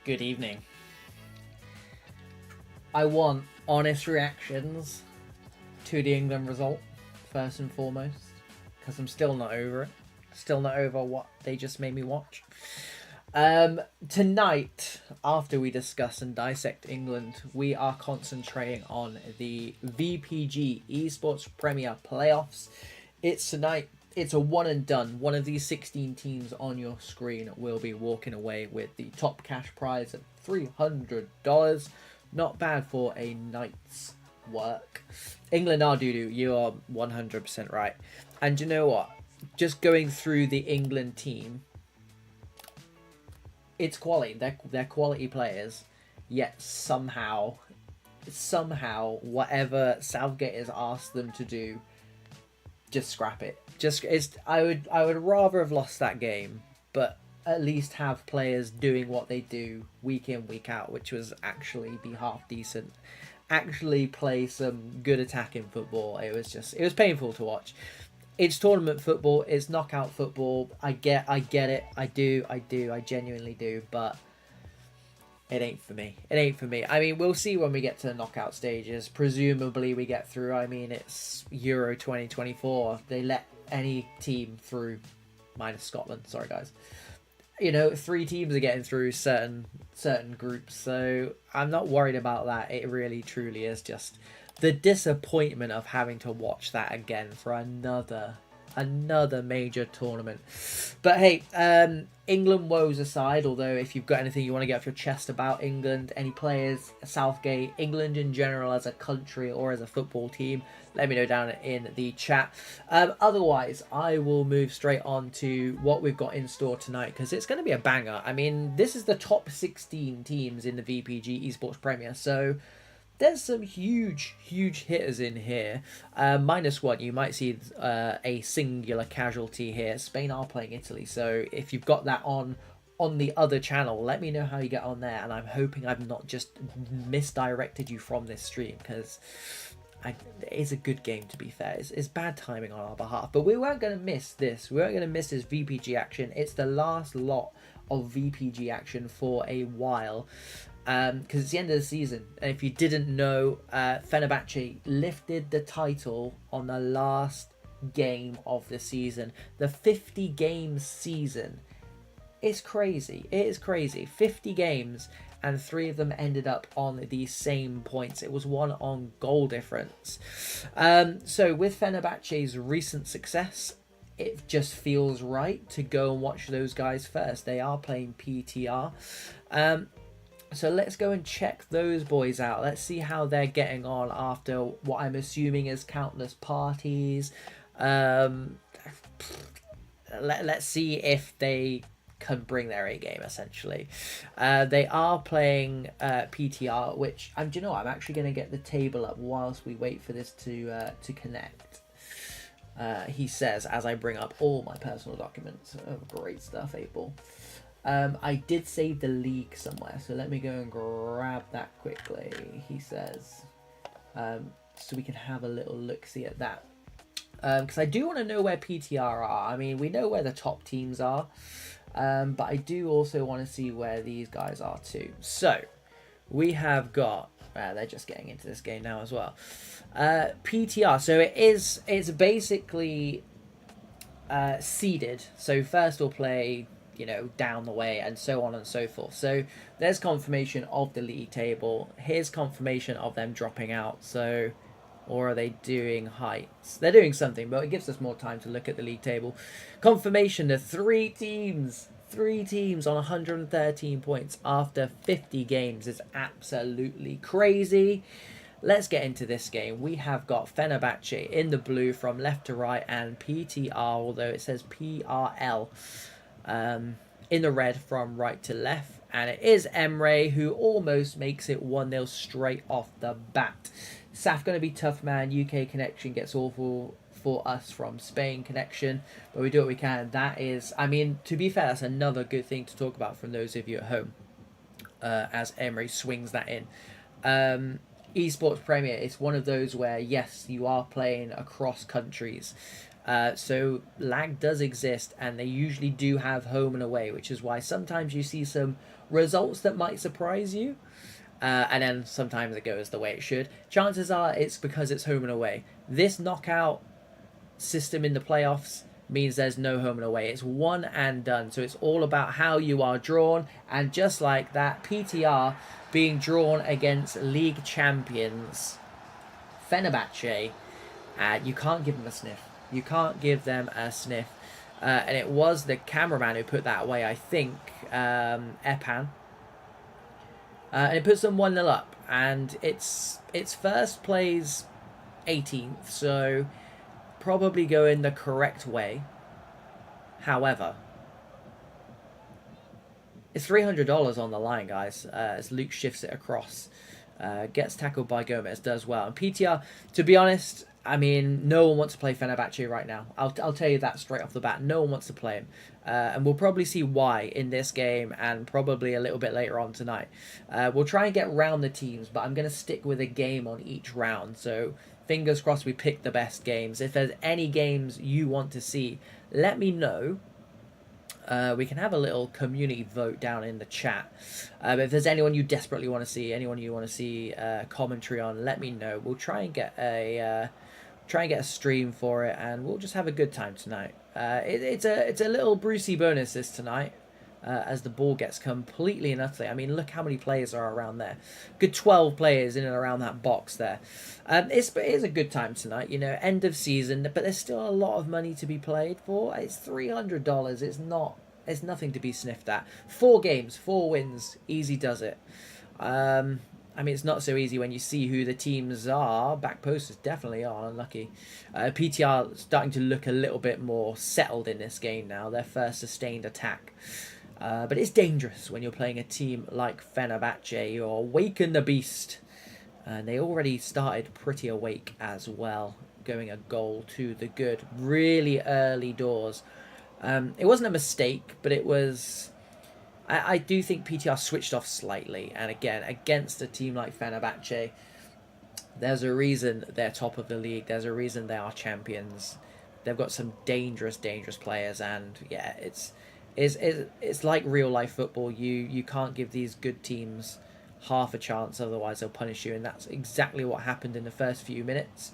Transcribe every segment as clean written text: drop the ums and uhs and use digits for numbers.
Good evening. I want honest reactions to the England result, first and foremost, because I'm still not over it. Still not over what they just made me watch. Tonight, after we discuss and dissect England, we are concentrating on the VPG Esports Premier Playoffs. It's tonight. It's a one and done. One of these 16 teams on your screen will be walking away with the top cash prize of $300. Not bad for a night's work. England are doo-doo. You are 100% right. And you know what? Just going through the England team, it's quality. They're quality players. Yet somehow, whatever Southgate has asked them to do, just scrap it. I would rather have lost that game, but at least have players doing what they do week in, week out, which was actually be half decent, actually play some good attacking football. It was painful to watch. It's tournament football, it's knockout football. I get it. I genuinely do, but it ain't for me. I mean, we'll see when we get to the knockout stages. Presumably we get through. I mean, it's Euro 2024. They let any team through, minus Scotland. Sorry, guys. You know, 3 teams are getting through certain groups, so I'm not worried about that. It really, truly is just the disappointment of having to watch that again for another major tournament. But hey, England woes aside, although if you've got anything you want to get off your chest about England, any players, Southgate, England in general as a country or as a football team, let me know down in the chat. Otherwise, I will move straight on to what we've got in store tonight, because it's going to be a banger. I mean, this is the top 16 teams in the VPG Esports Premier, so there's some huge hitters in here. -1, you might see a singular casualty here. Spain are playing Italy, so if you've got that on the other channel, let me know how you get on there. And I'm hoping I've not just misdirected you from this stream, because it is a good game, to be fair. It's bad timing on our behalf, but we weren't going to miss this. We weren't going to miss this VPG action. It's the last lot of VPG action for a while. Because it's the end of the season. And if you didn't know, Fenerbahce lifted the title on the last game of the season. The 50-game season. It's crazy. It is crazy. 50 games, and 3 of them ended up on the same points. It was 1 on goal difference. So with Fenerbahce's recent success, it just feels right to go and watch those guys first. They are playing PTR. So let's go and check those boys out. Let's see how they're getting on after what I'm assuming is countless parties. Let's see if they can bring their A game, essentially. They are playing PTR, which do you know what? I'm actually going to get the table up whilst we wait for this to connect. He says, as I bring up all my personal documents. Oh, great stuff, 8-ball. I did save the league somewhere, so let me go and grab that quickly, he says, so we can have a little look-see at that, because I do want to know where PTR are. I mean, we know where the top teams are, but I do also want to see where these guys are too. So, we have got, they're just getting into this game now as well, PTR, so it's basically seeded, so first we'll play, you know, down the way and so on and so forth. So there's confirmation of the league table. Here's confirmation of them dropping out. So, or are they doing heights? They're doing something, but it gives us more time to look at the league table. Confirmation that 3 teams on 113 points after 50 games is absolutely crazy. Let's get into this game. We have got Fenerbahce in the blue from left to right, and PTR, although it says PRL, in the red from right to left, and it is Emre who almost makes it 1-0 straight off the bat. Saf going to be tough, man. UK connection gets awful for us from Spain connection, but we do what we can. That is, I mean, to be fair, that's another good thing to talk about from those of you at home, as Emre swings that in. Esports Premier, it's one of those where, yes, you are playing across countries, So lag does exist, and they usually do have home and away, which is why sometimes you see some results that might surprise you. And then sometimes it goes the way it should. Chances are it's because it's home and away. This knockout system in the playoffs means there's no home and away. It's one and done. So it's all about how you are drawn. And just like that, PTR being drawn against league champions Fenerbahce, you can't give them a sniff. You can't give them a sniff. And it was the cameraman who put that away, I think, Epan. And it puts them 1-0 up. And it's first plays 18th, so probably going the correct way. However, it's $300 on the line, guys, as Luke shifts it across. Gets tackled by Gomez, does well. And PTR, to be honest, I mean, no one wants to play Fenerbahce right now. I'll tell you that straight off the bat. No one wants to play him. And we'll probably see why in this game and probably a little bit later on tonight. We'll try and get round the teams, but I'm going to stick with a game on each round. So fingers crossed we pick the best games. If there's any games you want to see, let me know. We can have a little community vote down in the chat. But if there's anyone you desperately want to see, anyone you want to see commentary on, let me know. We'll try and get a stream for it, and we'll just have a good time tonight. It's a little Brucey bonus this tonight, as the ball gets completely and utterly. I mean, look how many players are around there. Good 12 players in and around that box there. It is a good time tonight, you know, end of season, but there's still a lot of money to be played for. It's $300. It's nothing to be sniffed at. 4 games, 4 wins, easy does it. I mean, it's not so easy when you see who the teams are. Back posters definitely are unlucky. PTR starting to look a little bit more settled in this game now. Their first sustained attack. But it's dangerous when you're playing a team like Fenerbahce. You're awaken the beast. And they already started pretty awake as well. Going a goal to the good. Really early doors. It wasn't a mistake, but it was... I do think PTR switched off slightly. And again, against a team like Fenerbahce, there's a reason they're top of the league. There's a reason they are champions. They've got some dangerous players. And yeah, it's like real life football. You can't give these good teams half a chance, otherwise they'll punish you. And that's exactly what happened in the first few minutes.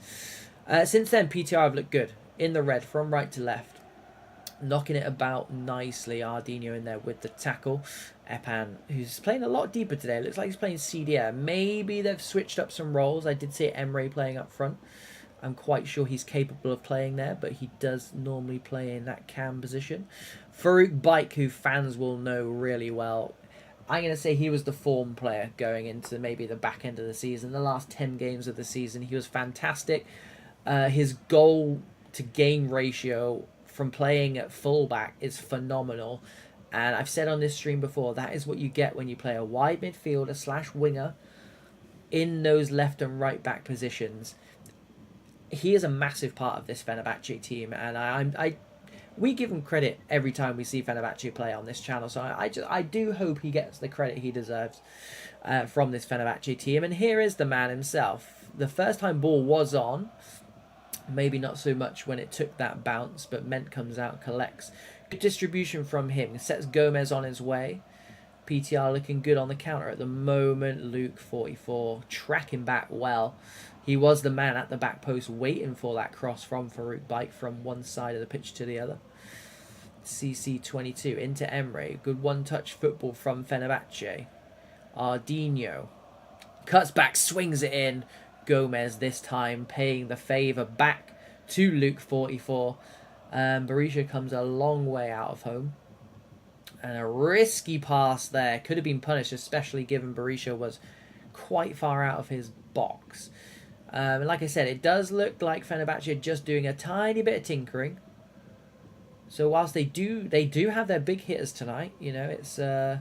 Since then, PTR have looked good. In the red, from right to left. Knocking it about nicely. Ardino in there with the tackle. Epan, who's playing a lot deeper today. Looks like he's playing CDM. Maybe they've switched up some roles. I did see Emre playing up front. I'm quite sure he's capable of playing there, but he does normally play in that cam position. Farouk Bike, who fans will know really well. I'm going to say he was the form player going into maybe the back end of the season. The last 10 games of the season, he was fantastic. His goal to game ratio from playing at fullback is phenomenal. And I've said on this stream before, that is what you get when you play a wide midfielder / winger in those left and right back positions. He is a massive part of this Fenerbahce team, and we give him credit every time we see Fenerbahce play on this channel. So I do hope he gets the credit he deserves from this Fenerbahce team. And here is the man himself. The first time ball was on. Maybe not so much when it took that bounce, but Ment comes out, collects. Good distribution from him. Sets Gomez on his way. PTR looking good on the counter at the moment. Luke, 44, tracking back well. He was the man at the back post waiting for that cross from Farouk Bike from one side of the pitch to the other. CC22 into Emre. Good one-touch football from Fenerbahce. Ardino cuts back, swings it in. Gomez this time paying the favour back to Luke, 44. Berisha comes a long way out of home. And a risky pass there. Could have been punished, especially given Berisha was quite far out of his box. Like I said, it does look like Fenerbahce are just doing a tiny bit of tinkering. So whilst they do have their big hitters tonight, you know, it's no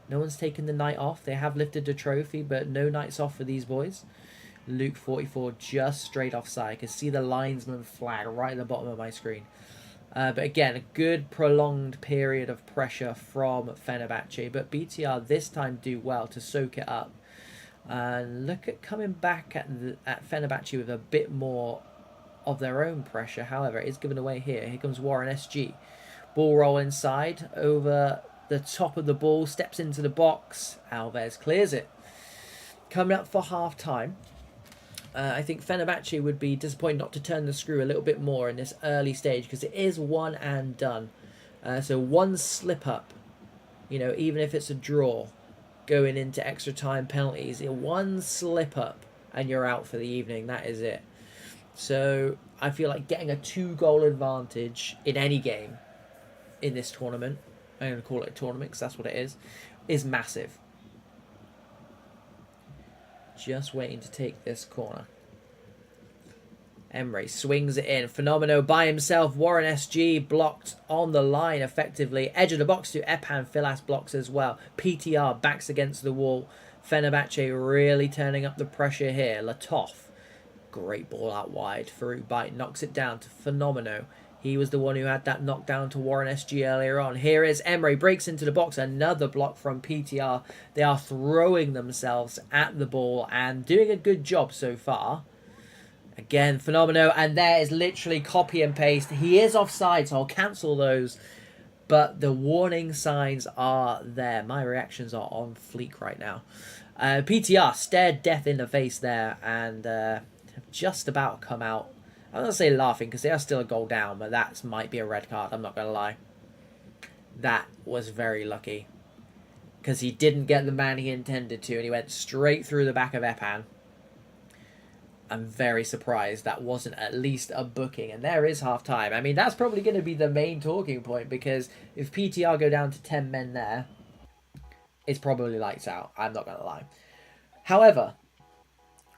one's taken the night off. They have lifted the trophy, but no nights off for these boys. Luke, 44, just straight offside. I can see the linesman flag right at the bottom of my screen. But again, a good prolonged period of pressure from Fenerbahce. But BTR this time do well to soak it up. And look at coming back at Fenerbahce with a bit more of their own pressure. However, it is given away here. Here comes Warren SG. Ball roll inside, over the top of the ball, steps into the box. Alves clears it. Coming up for half-time, I think Fenerbahce would be disappointed not to turn the screw a little bit more in this early stage, because it is one and done. So one slip-up, you know, even if it's a draw, going into extra time penalties, one slip-up and you're out for the evening. That is it. So I feel like getting a 2-goal advantage in any game in this tournament, I'm going to call it a tournament because that's what it is massive. Just waiting to take this corner. Emre swings it in. Fenomeno by himself. Warren SG blocked on the line effectively. Edge of the box to Epan. Filas blocks as well. PTR backs against the wall. Fenerbahce really turning up the pressure here. Latov. Great ball out wide. Farouk Bite knocks it down to Fenomeno. He was the one who had that knockdown to Warren SG earlier on. Here is Emre. Breaks into the box. Another block from PTR. They are throwing themselves at the ball and doing a good job so far. Again, Fenomeno. And there is literally copy and paste. He is offside, so I'll cancel those. But the warning signs are there. My reactions are on fleek right now. PTR stared death in the face there and have just about come out. I'm not going to say laughing because they are still a goal down, but that might be a red card. I'm not going to lie. That was very lucky because he didn't get the man he intended to and he went straight through the back of Epan. I'm very surprised that wasn't at least a booking. And there is half-time. I mean, that's probably going to be the main talking point because if PTR go down to 10 men there, it's probably lights out. I'm not going to lie. However,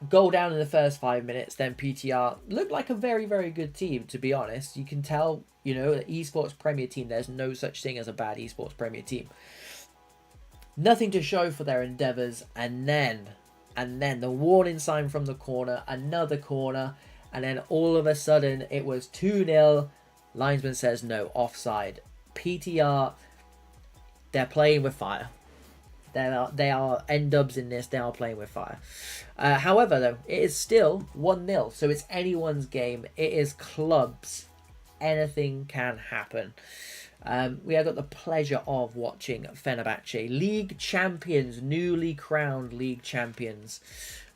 goal down in the first 5 minutes, then PTR looked like a very, very good team, to be honest. You can tell, you know, the Esports Premier team, there's no such thing as a bad Esports Premier team. Nothing to show for their endeavours, and then the warning sign from the corner, another corner, and then all of a sudden it was 2-0. Linesman says no, offside. PTR, they're playing with fire. They are N-dubs in this. They are playing with fire. However, though, it is still 1-0. So it's anyone's game. It is clubs. Anything can happen. We have got the pleasure of watching Fenerbahce. League champions. Newly crowned league champions.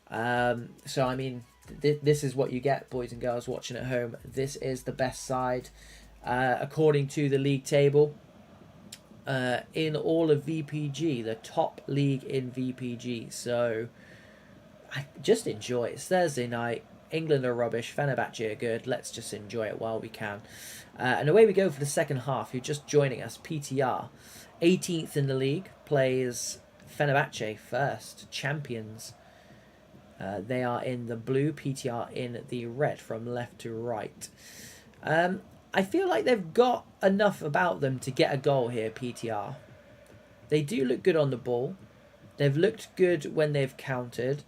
So, I mean, this is what you get, boys and girls watching at home. This is the best side. According to the league table. In all of VPG, the top league in VPG. So I just enjoy it. It's Thursday night. England are rubbish. Fenerbahce are good. Let's just enjoy it while we can. And away we go for the second half. You're just joining us. PTR, 18th in the league, plays Fenerbahce first. Champions. They are in the blue. PTR in the red from left to right. I feel like they've got enough about them to get a goal here, PTR. They do look good on the ball. They've looked good when they've countered.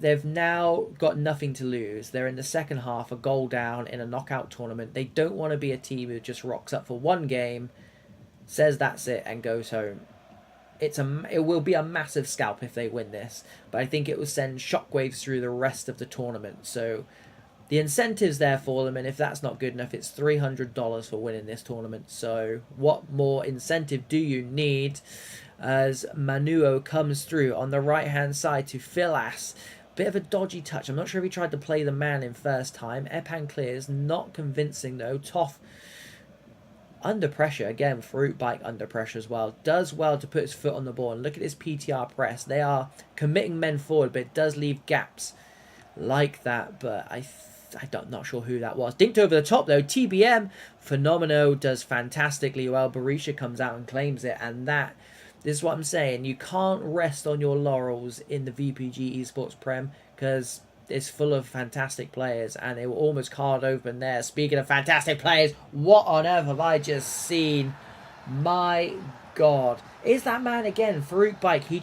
They've now got nothing to lose. They're in the second half, a goal down in a knockout tournament. They don't want to be a team who just rocks up for one game, says that's it, and goes home. It will be a massive scalp if they win this, but I think it will send shockwaves through the rest of the tournament. So the incentive's there for them, and if that's not good enough, it's $300 for winning this tournament. So what more incentive do you need? As Manuo comes through on the right-hand side to Filas. Bit of a dodgy touch. I'm not sure if he tried to play the man in first time. Epan clears. Not convincing, though. Toff under pressure. Again, Farouk Bike under pressure as well. Does well to put his foot on the ball. And look at his PTR press. They are committing men forward, but it does leave gaps like that. But I'm not sure who that was. Dinked over the top, though. TBM. Fenomeno does fantastically well. Berisha comes out and claims it. And this is what I'm saying. You can't rest on your laurels in the VPG Esports Prem because it's full of fantastic players and they were almost card open there. Speaking of fantastic players, what on earth have I just seen? My God. Is that man again, Farouk Bike? He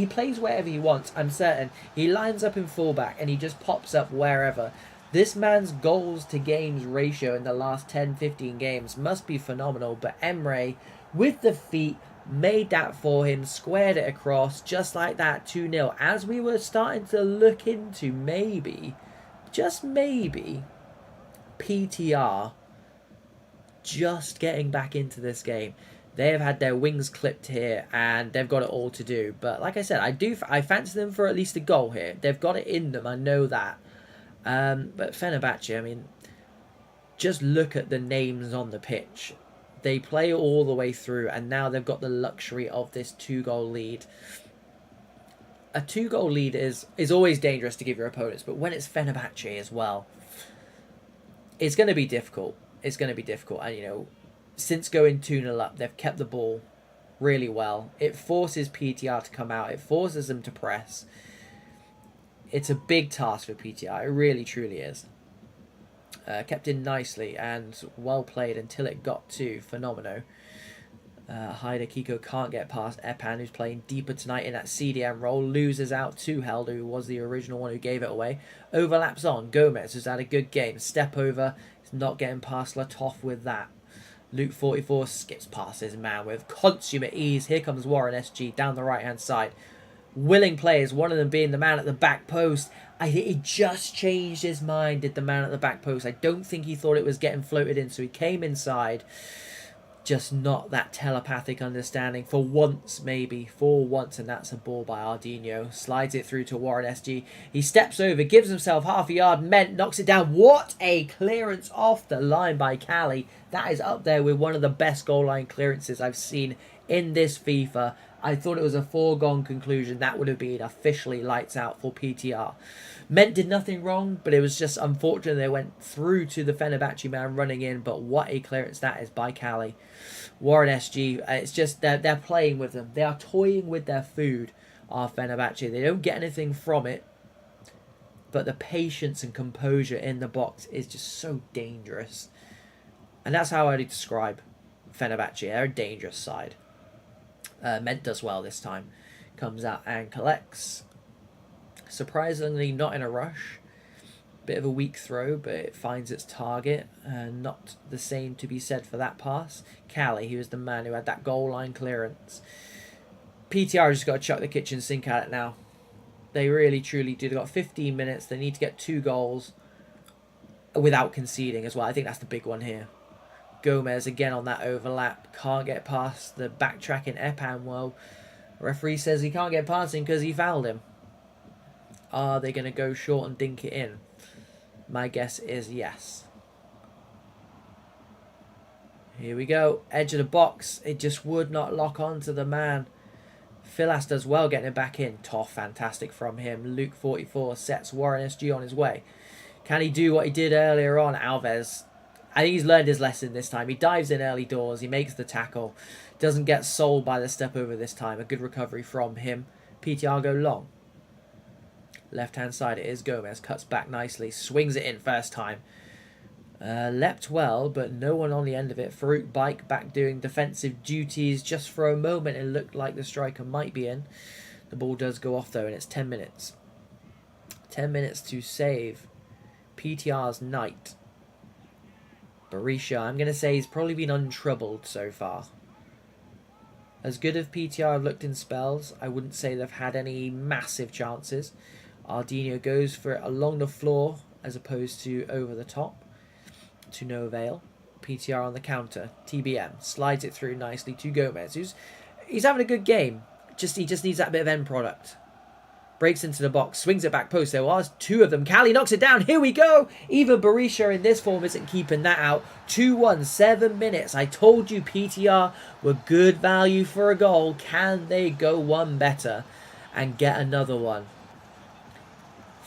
plays wherever he wants, I'm certain. He lines up in fullback and he just pops up wherever. This man's goals to games ratio in the last 10-15 games must be phenomenal. But Emre, with the feet, made that for him, squared it across, just like that, 2-0. As we were starting to look into maybe, just maybe, PTR just getting back into this game. They have had their wings clipped here, and they've got it all to do. But like I said, I fancy them for at least a goal here. They've got it in them, I know that. But Fenerbahce, I mean, just look at the names on the pitch. They play all the way through, and now they've got the luxury of this 2-goal lead. A 2-goal lead is always dangerous to give your opponents, but when it's Fenerbahce as well, it's going to be difficult. It's going to be difficult, and you know, since going 2-0 up, they've kept the ball really well. It forces PTR to come out. It forces them to press. It's a big task for PTR. It really, truly is. Kept in nicely and well played until it got to Fenomeno. Haida Kiko can't get past Epan, who's playing deeper tonight in that CDM role. Loses out to Helder, who was the original one who gave it away. Overlaps on Gomez, who's had a good game. Step over. He's not getting past Latoff with that. Luke 44 skips past his man with consummate ease. Here comes Warren SG down the right-hand side. Willing players, one of them being the man at the back post. I think he just changed his mind, did the man at the back post. I don't think he thought it was getting floated in, so he came inside. Just not that telepathic understanding. For once, maybe. For once, and that's a ball by Ardino. Slides it through to Warren SG. He steps over, gives himself half a yard. Ment knocks it down. What a clearance off the line by Cali. That is up there with one of the best goal line clearances I've seen in this FIFA. I thought it was a foregone conclusion. That would have been officially lights out for PTR. Ment did nothing wrong, but it was just unfortunate they went through to the Fenerbahce man running in. But what a clearance that is by Cali. Warren SG, it's just they're playing with them. They are toying with their food, our Fenerbahce. They don't get anything from it, but the patience and composure in the box is just so dangerous. And that's how I would describe Fenerbahce. They're a dangerous side. Ment does well this time. Comes out and collects. Surprisingly not in a rush. Bit of a weak throw, but it finds its target. Not the same to be said for that pass. Cali, he was the man who had that goal line clearance. PTR just got to chuck the kitchen sink at it now. They really, truly do. They've got 15 minutes. They need to get 2 goals without conceding as well. I think that's the big one here. Gomez again on that overlap. Can't get past the backtracking Epan. Well, referee says he can't get past him because he fouled him. Are they going to go short and dink it in? My guess is yes. Here we go. Edge of the box. It just would not lock onto the man. Philas does well getting it back in. Tough, fantastic from him. Luke 44 sets Warren SG on his way. Can he do what he did earlier on? Alves, I think he's learned his lesson this time. He dives in early doors. He makes the tackle. Doesn't get sold by the step over this time. A good recovery from him. PTR go long. Left-hand side it is Gomez. Cuts back nicely. Swings it in first time. Leapt well, but no one on the end of it. Farouk Bike back doing defensive duties. Just for a moment it looked like the striker might be in. The ball does go off though, and it's 10 minutes. 10 minutes to save PTR's night. Berisha, I'm going to say he's probably been untroubled so far. As good as PTR have looked in spells, I wouldn't say they've had any massive chances. Ardino goes for it along the floor as opposed to over the top. To no avail. PTR on the counter. TBM slides it through nicely to Gomez. He's having a good game. He just needs that bit of end product. Breaks into the box. Swings it back post. There was 2 of them. Cali knocks it down. Here we go. Even Berisha in this form isn't keeping that out. 2-1. 7 minutes. I told you PTR were good value for a goal. Can they go one better and get another one?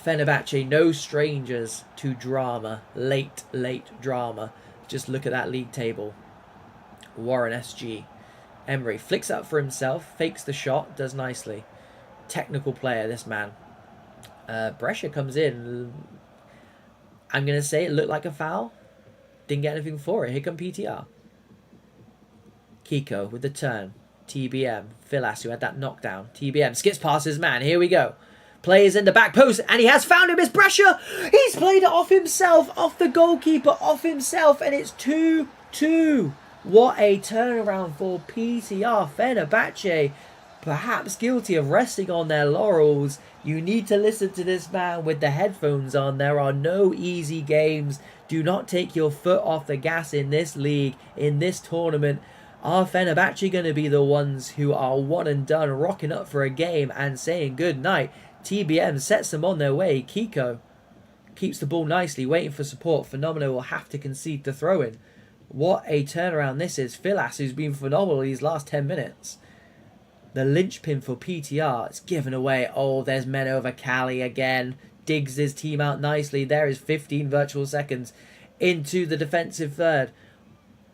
Fenerbahce, no strangers to drama. Late drama. Just look at that league table. Warren SG. Emery flicks up for himself. Fakes the shot. Does nicely. Technical player, this man. Brescia comes in. I'm going to say it looked like a foul. Didn't get anything for it. Here come PTR. Kiko with the turn. TBM. Philas, who had that knockdown. TBM skips past his man. Here we go. Players in the back post, and he has found him. It's Brescia. He's played it off himself, off the goalkeeper, off himself, and it's 2-2. What a turnaround for PTR. Fenerbahce perhaps guilty of resting on their laurels, you need to listen to this man with the headphones on. There are no easy games. Do not take your foot off the gas in this league, in this tournament. Are Fenerbahce going to be the ones who are one and done, rocking up for a game and saying good night? TBM sets them on their way. Kiko keeps the ball nicely, waiting for support. Phenomenal will have to concede the throw-in. What a turnaround this is. Philas, who's been phenomenal these last 10 minutes. The linchpin for PTR. It's given away. Oh, there's men over Cali again. Digs his team out nicely. There is 15 virtual seconds into the defensive third.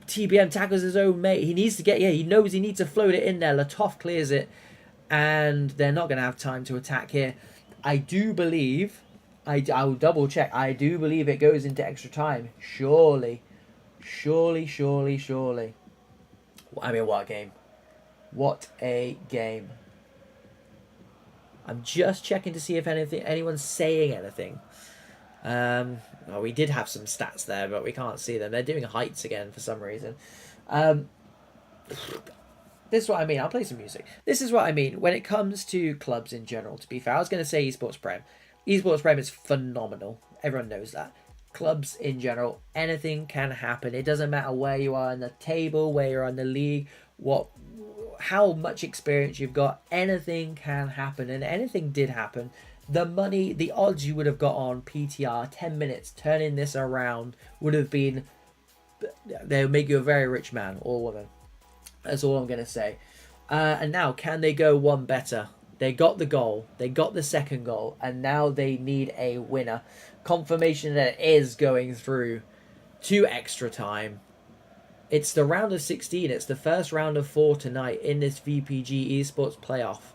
TBM tackles his own mate. He needs to get... Yeah, he knows he needs to float it in there. Latov clears it. And they're not going to have time to attack here. I do believe... I'll double check. I do believe it goes into extra time. Surely. Surely. I mean, what a game. What a game. I'm just checking to see if anyone's saying anything. Well, we did have some stats there, but we can't see them. They're doing heights again for some reason. This is what I mean. I'll play some music. This is what I mean when it comes to clubs in general, to be fair. I was going to say Esports Prem. Esports Prem is phenomenal. Everyone knows that. Clubs in general, anything can happen. It doesn't matter where you are in the table, where you're in the league, how much experience you've got. Anything can happen, and anything did happen. The money, the odds you would have got on PTR, 10 minutes, turning this around, would have been... They would make you a very rich man or woman. That's all I'm going to say. And now, can they go one better? They got the goal. They got the second goal. And now they need a winner. Confirmation that it is going through to extra time. It's the round of 16. It's the first round of 4 tonight in this VPG Esports playoff.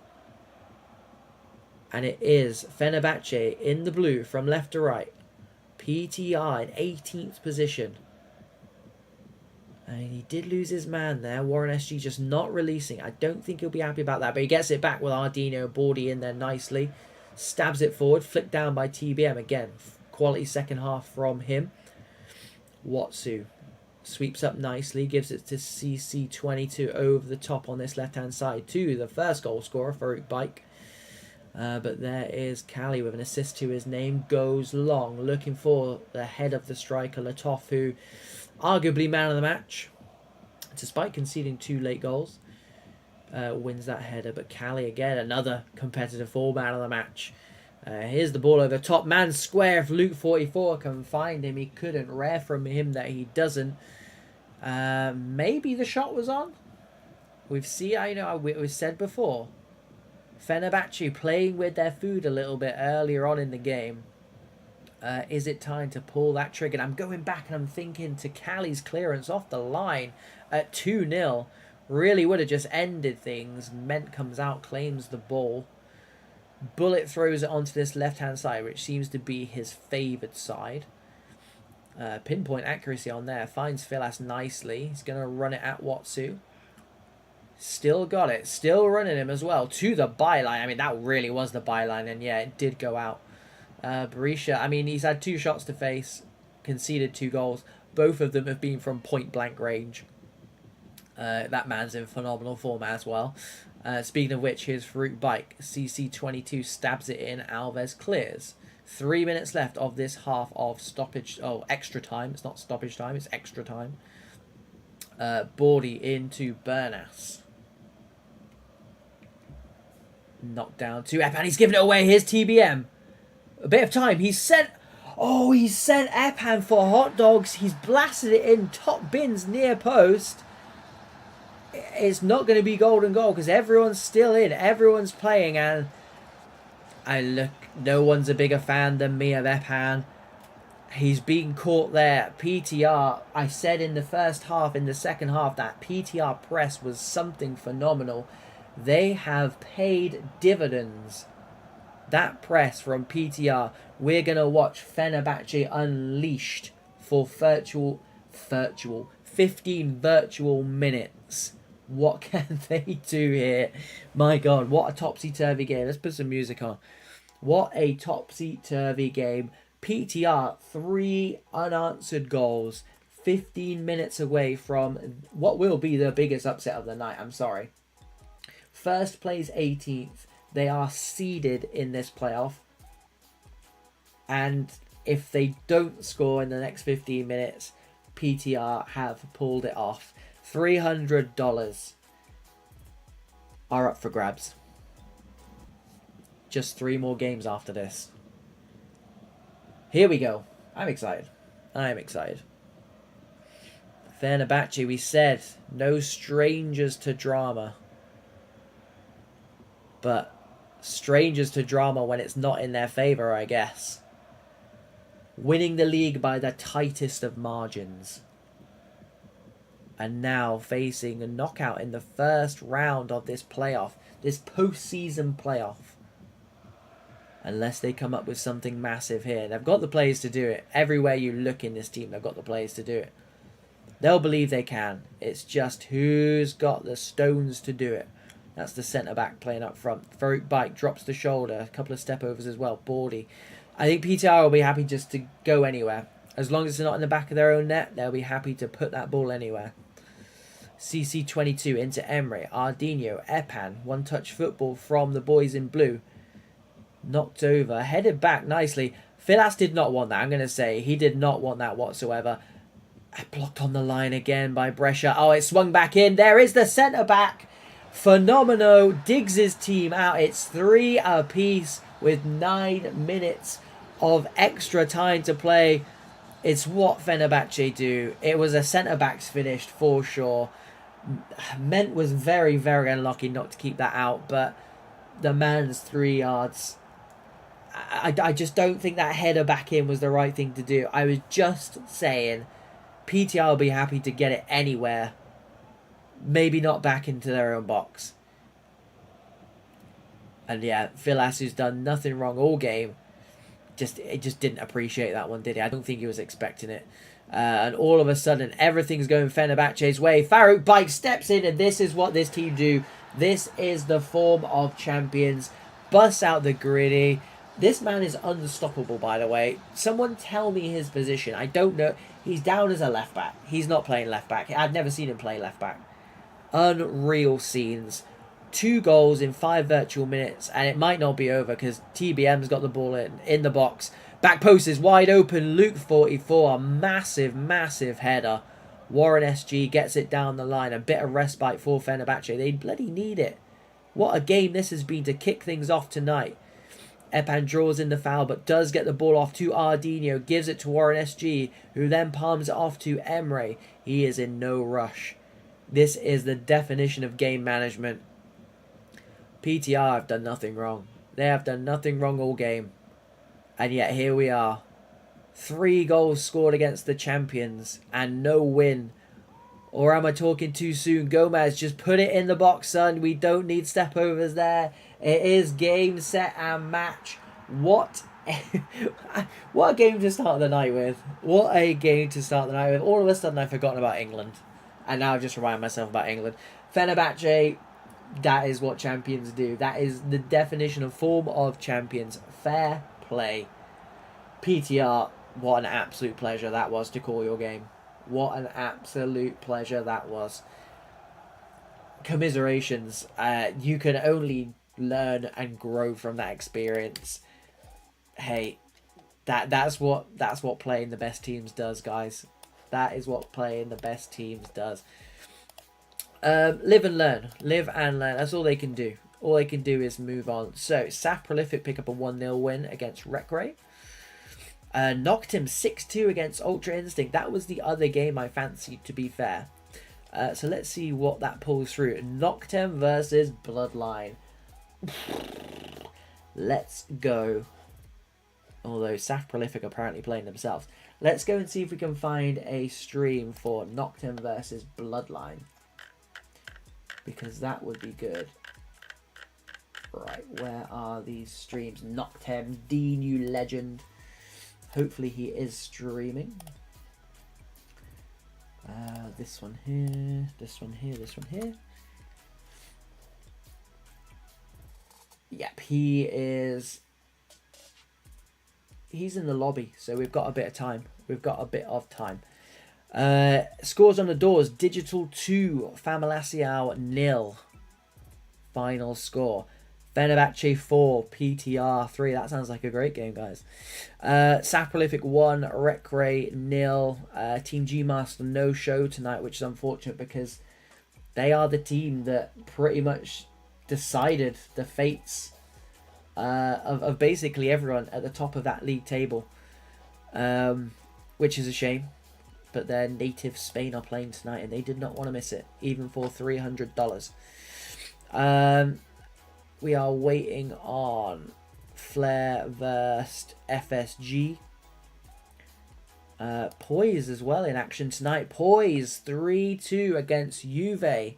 And it is Fenerbahce in the blue from left to right. PTR in 18th position. And he did lose his man there. Warren SG just not releasing. I don't think he'll be happy about that. But he gets it back with Ardino Bordy in there nicely. Stabs it forward. Flicked down by TBM. Again, quality second half from him. Watsu sweeps up nicely. Gives it to CC22 over the top on this left-hand side to the first goal scorer, Farouk Bike. But there is Cali with an assist to his name. Goes long. Looking for the head of the striker, Latov, who... arguably man of the match, despite conceding 2 late goals. Wins that header, but Cali again, another competitive 4 man of the match. Here's the ball over top, man square. If Luke 44 can find him, he couldn't. Rare from him that he doesn't. Maybe the shot was on. We've said before, Fenerbahce playing with their food a little bit earlier on in the game. Is it time to pull that trigger? And I'm going back and I'm thinking to Cali's clearance off the line at 2-0. Really would have just ended things. Ment comes out, claims the ball. Bullet throws it onto this left-hand side, which seems to be his favoured side. Pinpoint accuracy on there. Finds Philas nicely. He's going to run it at Watsu. Still got it. Still running him as well to the byline. I mean, that really was the byline. And yeah, it did go out. Berisha, I mean, he's had 2 shots to face, conceded 2 goals. Both of them have been from point-blank range. That man's in phenomenal form as well. Speaking of which, here's Farouk Bike. CC22 stabs it in. Alves clears. 3 minutes left of this half of stoppage. Oh, extra time. It's not stoppage time. It's extra time. Bordy into Bernas. Knocked down to Epan. He's giving it away. Here's TBM. A bit of time. He's sent Epan for hot dogs. He's blasted it in top bins near post. It's not going to be golden goal because everyone's still in. Everyone's playing, and no one's a bigger fan than me of Epan. He's being caught there. PTR, I said in the first half, in the second half, that PTR press was something phenomenal. They have paid dividends. That press from PTR, we're going to watch Fenerbahce unleashed for 15 virtual minutes. What can they do here? My God, what a topsy-turvy game. Let's put some music on. What a topsy-turvy game. PTR, 3 unanswered goals. 15 minutes away from what will be the biggest upset of the night. I'm sorry. First place 18th. They are seeded in this playoff. And if they don't score in the next 15 minutes, PTR have pulled it off. $300 are up for grabs. Just 3 more games after this. Here we go. I'm excited. I'm excited. Fenerbahce, we said, no strangers to drama. But strangers to drama when it's not in their favour, I guess. Winning the league by the tightest of margins. And now facing a knockout in the first round of this playoff. This postseason playoff. Unless they come up with something massive here. They've got the players to do it. Everywhere you look in this team, they've got the players to do it. They'll believe they can. It's just who's got the stones to do it. That's the centre-back playing up front. Farouk Bike drops the shoulder. A couple of step-overs as well. Baldy. I think PTR will be happy just to go anywhere. As long as it's not in the back of their own net, they'll be happy to put that ball anywhere. CC22 into Emre. Ardinho. Epan. One-touch football from the boys in blue. Knocked over. Headed back nicely. Filas did not want that. I'm going to say he did not want that whatsoever. Blocked on the line again by Brescia. Oh, it swung back in. There is the centre-back. Phenomenal. Digs his team out. It's 3 apiece with 9 minutes of extra time to play. It's what Fenerbahce do. It was a centre-back's finished for sure. Ment was very, very unlucky not to keep that out, but the man's 3 yards. I just don't think that header back in was the right thing to do. I was just saying PTR will be happy to get it anywhere. Maybe not back into their own box. And yeah, Filas, who's done nothing wrong all game, just didn't appreciate that one, did he? I don't think he was expecting it. And all of a sudden, everything's going Fenerbahce's way. Farouk Bike steps in, and this is what this team do. This is the form of champions. Busts out the gritty. This man is unstoppable, by the way. Someone tell me his position. I don't know. He's down as a left back. He's not playing left back. I've never seen him play left back. Unreal scenes. 2 goals in 5 virtual minutes, and it might not be over because TBM's got the ball in the box. Back post is wide open. Luke 44, a massive, massive header. Warren SG gets it down the line. A bit of respite for Fenerbahce. They bloody need it. What a game this has been to kick things off tonight. Epan draws in the foul, but does get the ball off to Ardinho. Gives it to Warren SG, who then palms it off to Emre. He is in no rush. This is the definition of game management. PTR have done nothing wrong. They have done nothing wrong all game. And yet here we are. 3 goals scored against the champions and no win. Or am I talking too soon? Gomez, just put it in the box, son. We don't need stepovers there. It is game, set, and match. What a game to start the night with. What a game to start the night with. All of a sudden, I've forgotten about England. And now I've just reminded myself about England. Fenerbahce, that is what champions do. That is the definition of form of champions. Fair play. PTR, what an absolute pleasure that was to call your game. What an absolute pleasure that was. Commiserations. You can only learn and grow from that experience. Hey, that's what playing the best teams does, guys. That is what playing the best teams does. Live and learn. Live and learn. That's all they can do. All they can do is move on. So, Saf Prolific pick up a 1-0 win against Recre. Knocked him 6-2 against Ultra Instinct. That was the other game I fancied, to be fair. So let's see what that pulls through. Knocked him versus Bloodline. Let's go. Although Saf Prolific apparently playing themselves. Let's go and see if we can find a stream for Noctem versus Bloodline. Because that would be good. Right, where are these streams? Noctem, the new legend. Hopefully he is streaming. This one here, this one here, this one here. Yep, he's in the lobby, so we've got a bit of time. We've got a bit of time. Scores on the doors. Digital 2, Famalaciao 0. final score. Fenerbahce 4, PTR 3. That sounds like a great game, guys. Saf Prolific 1, Recre 0. Team G Master no show tonight, which is unfortunate because they are the team that pretty much decided the fates of basically everyone at the top of that league table, which is a shame. But their native Spain are playing tonight, and they did not want to miss it, even for $300. We are waiting on Flair versus FSG. Poise as well in action tonight. Poise 3-2 against Juve.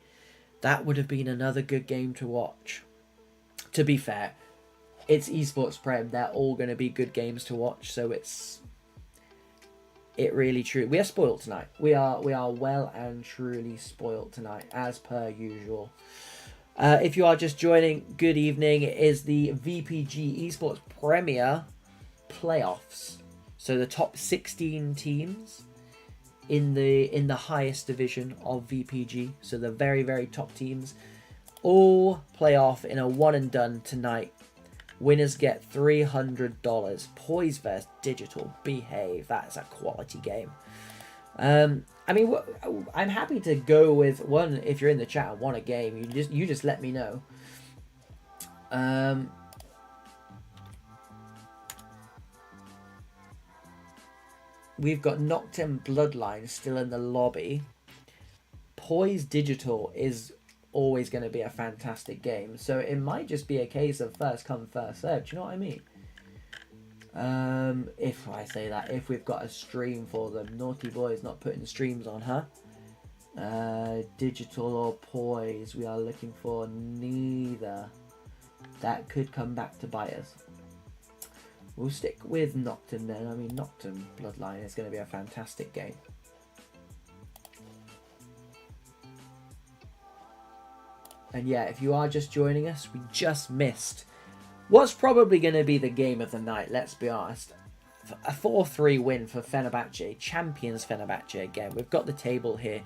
That would have been another good game to watch. To be fair, it's Esports Prem. They're all going to be good games to watch, so it really true. We are spoiled tonight. We are well and truly spoiled tonight, as per usual. If you are just joining, good evening. It is the VPG Esports Premier playoffs. So the top 16 teams in the highest division of VPG. So the very, very top teams all play off in a one and done tonight. Winners get $300. Poise vs Digital. Behave. That's a quality game. I mean, I'm happy to go with one. If you're in the chat and want a game, you just let me know. We've got Noctem Bloodline still in the lobby. Poise Digital is always going to be a fantastic game, so it might just be a case of first come first served. Do you know what I mean? If I say that, if we've got a stream for them. Naughty Boy's not putting streams on, huh? Digital or Poise, we are looking for neither. That could come back to bite us. We'll stick with Noctem then. I mean, Noctem Bloodline is going to be a fantastic game. And yeah, if you are just joining us, we just missed what's probably going to be the game of the night, let's be honest. A 4-3 win for Fenerbahce, champions Fenerbahce again. We've got the table here.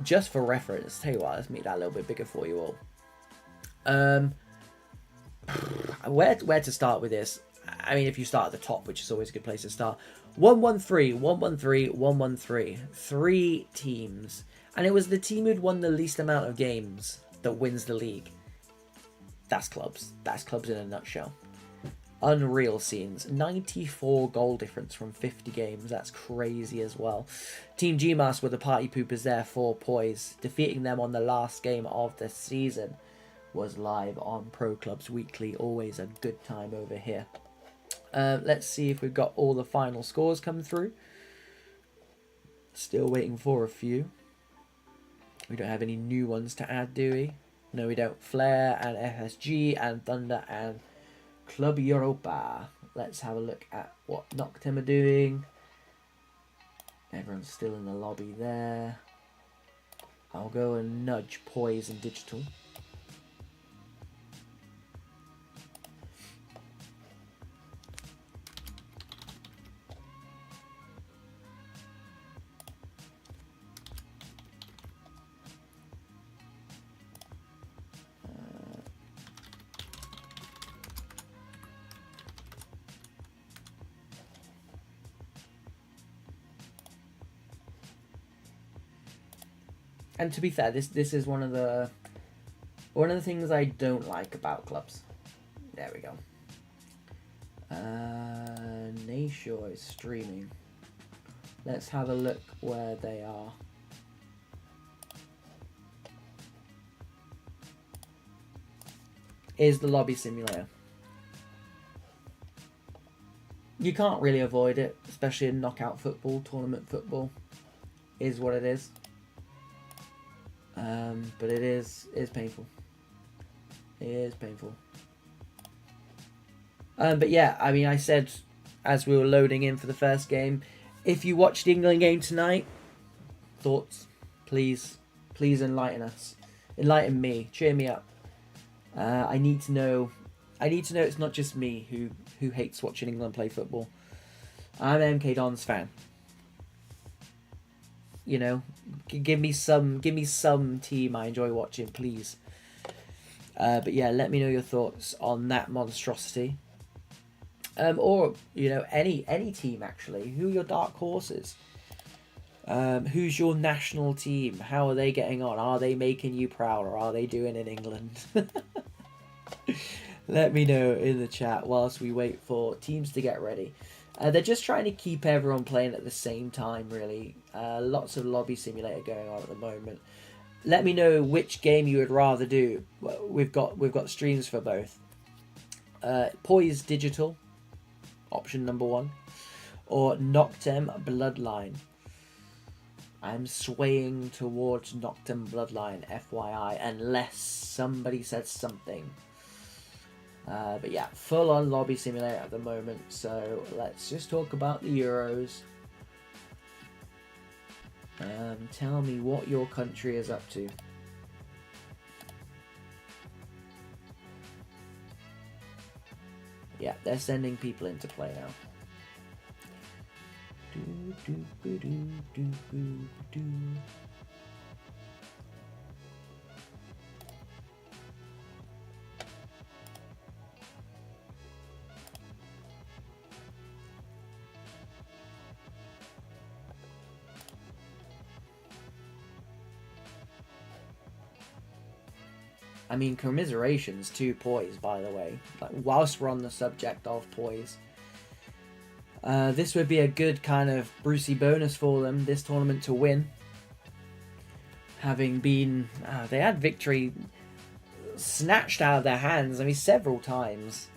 Just for reference, tell you what, let's make that a little bit bigger for you all. Where to start with this? I mean, if you start at the top, which is always a good place to start. 1-1-3, 1-1-3, 1-1-3. 3 teams. And it was the team who'd won the least amount of games that wins the league. That's clubs. That's clubs in a nutshell. Unreal scenes. 94 goal difference from 50 games. That's crazy as well. Team GMAS were the party poopers there for Poise. Defeating them on the last game of the season was live on Pro Clubs Weekly. Always a good time over here. Let's see if we've got all the final scores come through. Still waiting for a few. We don't have any new ones to add, do we? No, we don't. Flare and FSG and Thunder and Club Europa. Let's have a look at what Noctem are doing. Everyone's still in the lobby there. I'll go and nudge Poise and Digital. And to be fair, this is one of the things I don't like about clubs. There we go. Nashor is streaming. Let's have a look where they are. Is the lobby simulator. You can't really avoid it, especially in knockout football, tournament football. Is what it is. But it is painful. It is painful. But yeah, I mean, I said as we were loading in for the first game, if you watched the England game tonight, thoughts, please enlighten us, enlighten me, cheer me up. I need to know it's not just me who hates watching England play football. I'm an MK Dons fan. You know, give me some team I enjoy watching, please. But yeah, let me know your thoughts on that monstrosity. Or, you know, any team actually. Who are your dark horses? Who's your national team? How are they getting on? Are they making you proud, or are they doing in England? Let me know in the chat whilst we wait for teams to get ready. They're just trying to keep everyone playing at the same time, really. Lots of lobby simulator going on at the moment. Let me know which game you would rather do. We've got streams for both. Poise Digital, option number 1, or Noctem Bloodline. I'm swaying towards Noctem Bloodline, FYI, unless somebody says something. But yeah, full on lobby simulator at the moment, so let's just talk about the Euros. Tell me what your country is up to. Yeah, they're sending people into play now. I mean, commiserations to Poise, by the way. Like, whilst we're on the subject of Poise, this would be a good kind of Brucey bonus for them, this tournament to win. Having been... they had victory snatched out of their hands, I mean, several times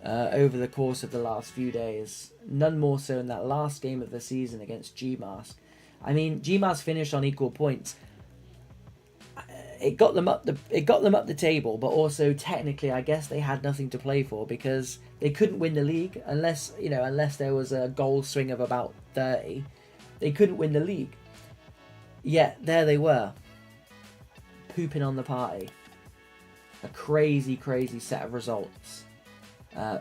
over the course of the last few days. None more so in that last game of the season against GMask. I mean, GMask finished on equal points. It got them up the table, but also technically, I guess they had nothing to play for because they couldn't win the league unless there was a goal swing of about 30. They couldn't win the league. Yet there they were, pooping on the party. A crazy set of results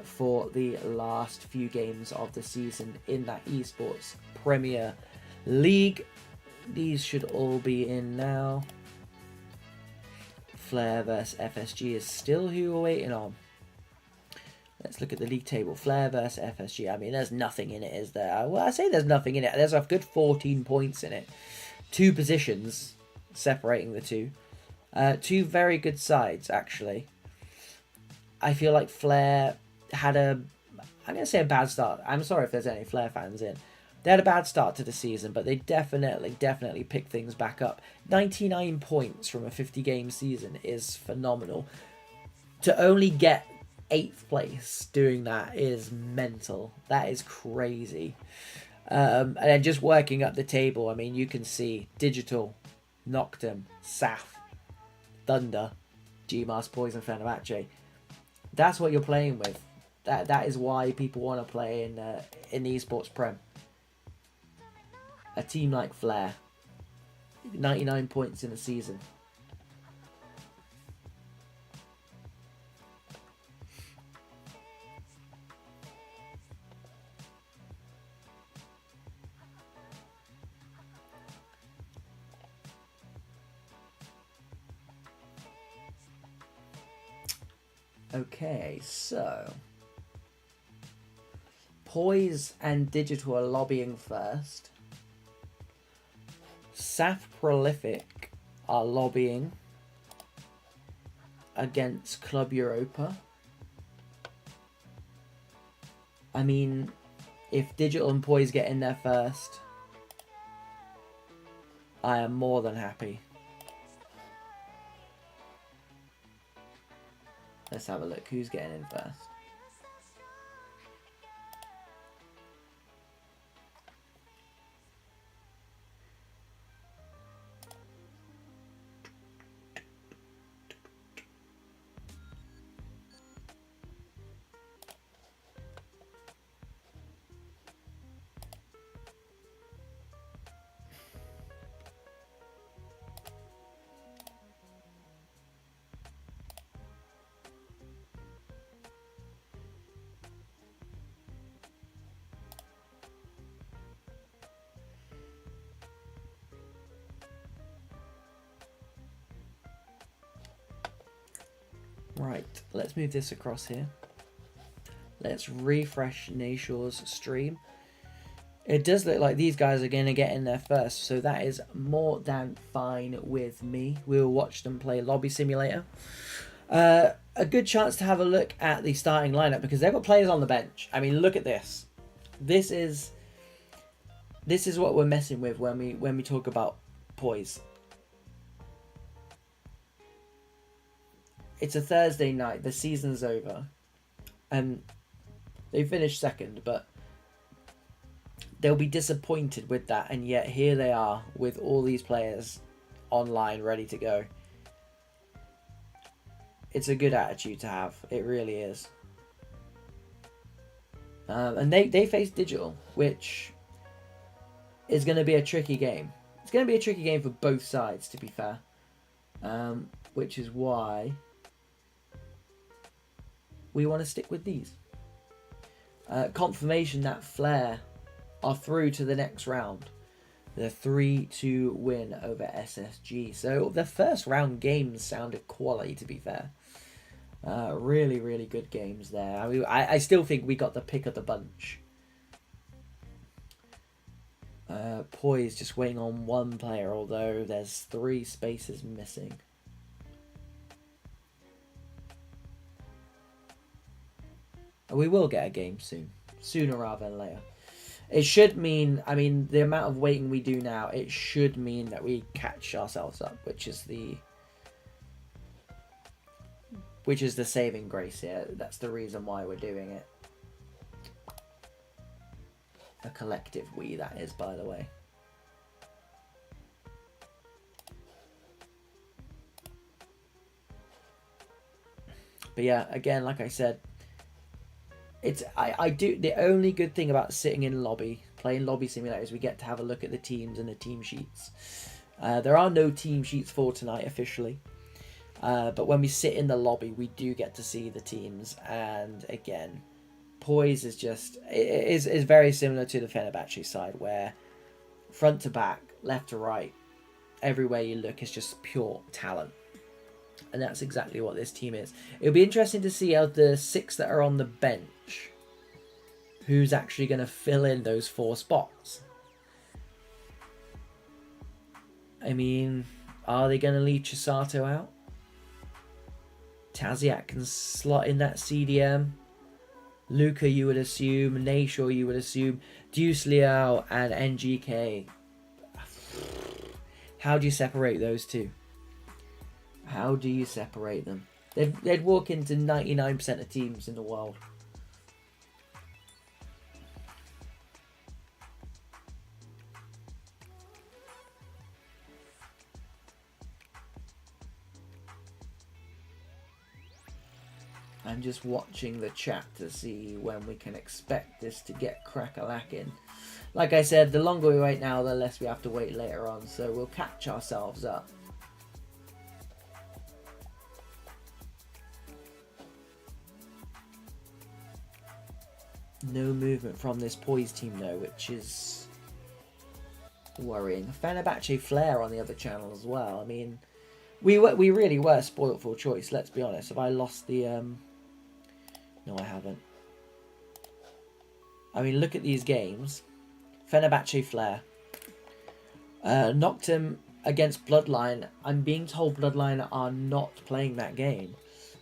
for the last few games of the season in that Esports Premier League. These should all be in now. Flair versus FSG is still who we're waiting on. Let's look at the league table. Flair versus FSG. I mean, there's nothing in it, is there? Well, I say there's nothing in it. There's a good 14 points in it. 2 positions separating the two. 2 very good sides, actually. I feel like Flair had I'm going to say a bad start. I'm sorry if there's any Flair fans in. They had a bad start to the season, but they definitely picked things back up. 99 points from a 50-game season is phenomenal. To only get 8th place doing that is mental. That is crazy. And then just working up the table, I mean, you can see Digital, Noctem, Saf, Thunder, GMask, Poise, and Fenerbahce. That's what you're playing with. That is why people want to play in the Esports Prem. A team like Flair, 99 points in a season. Okay, so Poise and Digital are lobbying first. Saf Prolific are lobbying against Club Europa. I mean, if Digital and Poise get in there first, I am more than happy. Let's have a look. Who's getting in first? Right, let's move this across here. Let's refresh Nashor's stream. It does look like these guys are going to get in there first, so that is more than fine with me. We'll watch them play Lobby Simulator. A good chance to have a look at the starting lineup because they've got players on the bench. I mean, look at this. This is what we're messing with when we talk about Poise. It's a Thursday night. The season's over, and they finished second, but they'll be disappointed with that, and yet here they are with all these players online ready to go. It's a good attitude to have. It really is. And they face Digital, which is going to be a tricky game. It's going to be a tricky game for both sides, to be fair. Which is why we want to stick with these. Confirmation that Flair are through to the next round. The 3-2 win over SSG. So the first round games sounded quality, to be fair. Really, really good games there. I mean, I still think we got the pick of the bunch. Poise just waiting on one player, although there's 3 spaces missing. We will get a game soon. Sooner rather than later. It should mean, I mean, the amount of waiting we do now, it should mean that we catch ourselves up, which is the saving grace here. That's the reason why we're doing it. A collective we, that is, by the way. But yeah, again, like I said, I do, the only good thing about sitting in lobby, playing Lobby Simulator, is we get to have a look at the teams and the team sheets. There are no team sheets for tonight officially, but when we sit in the lobby, we do get to see the teams. And again, Poise is just, is very similar to the Fenerbahce side, where front to back, left to right, everywhere you look is just pure talent. And that's exactly what this team is. It'll be interesting to see out the 6 that are on the bench, who's actually going to fill in those 4 spots. I mean, are they going to leave Chisato out? Taziak can slot in that CDM. Luca, you would assume. Nashor, you would assume. Deuce Liao and NGK. How do you separate those two? How do you separate them? They'd walk into 99% of teams in the world. I'm just watching the chat to see when we can expect this to get crack-a-lacking. Like I said, the longer we wait now, the less we have to wait later on. So we'll catch ourselves up. No movement from this Poise team though, which is worrying. Fenerbahce Flair on the other channel as well. I mean, we really were spoilt for choice, let's be honest. Have I lost the... No, I haven't. I mean, look at these games. Fenerbahce Flair. Knocked him against Bloodline. I'm being told Bloodline are not playing that game.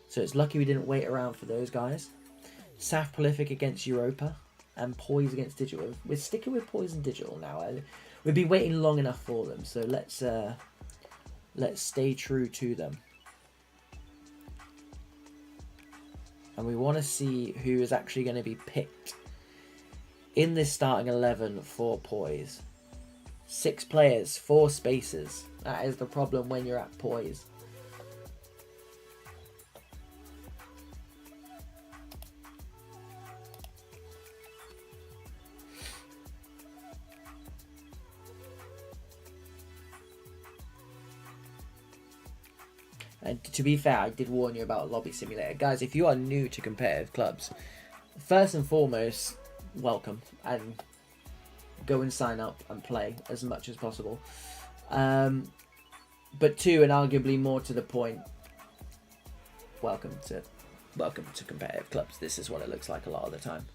So it's lucky we didn't wait around for those guys. Saf Prolific against Europa. And Poise against Digital. We're sticking with Poise and Digital now. We've been waiting long enough for them. So let's stay true to them. And we want to see who is actually going to be picked in this starting 11 for Poise. 6 players, 4 spaces. That is the problem when you're at Poise. And to be fair, I did warn you about Lobby Simulator. Guys, if you are new to competitive clubs, first and foremost, welcome. And go and sign up and play as much as possible. But 2, and arguably more to the point, welcome to competitive clubs. This is what it looks like a lot of the time.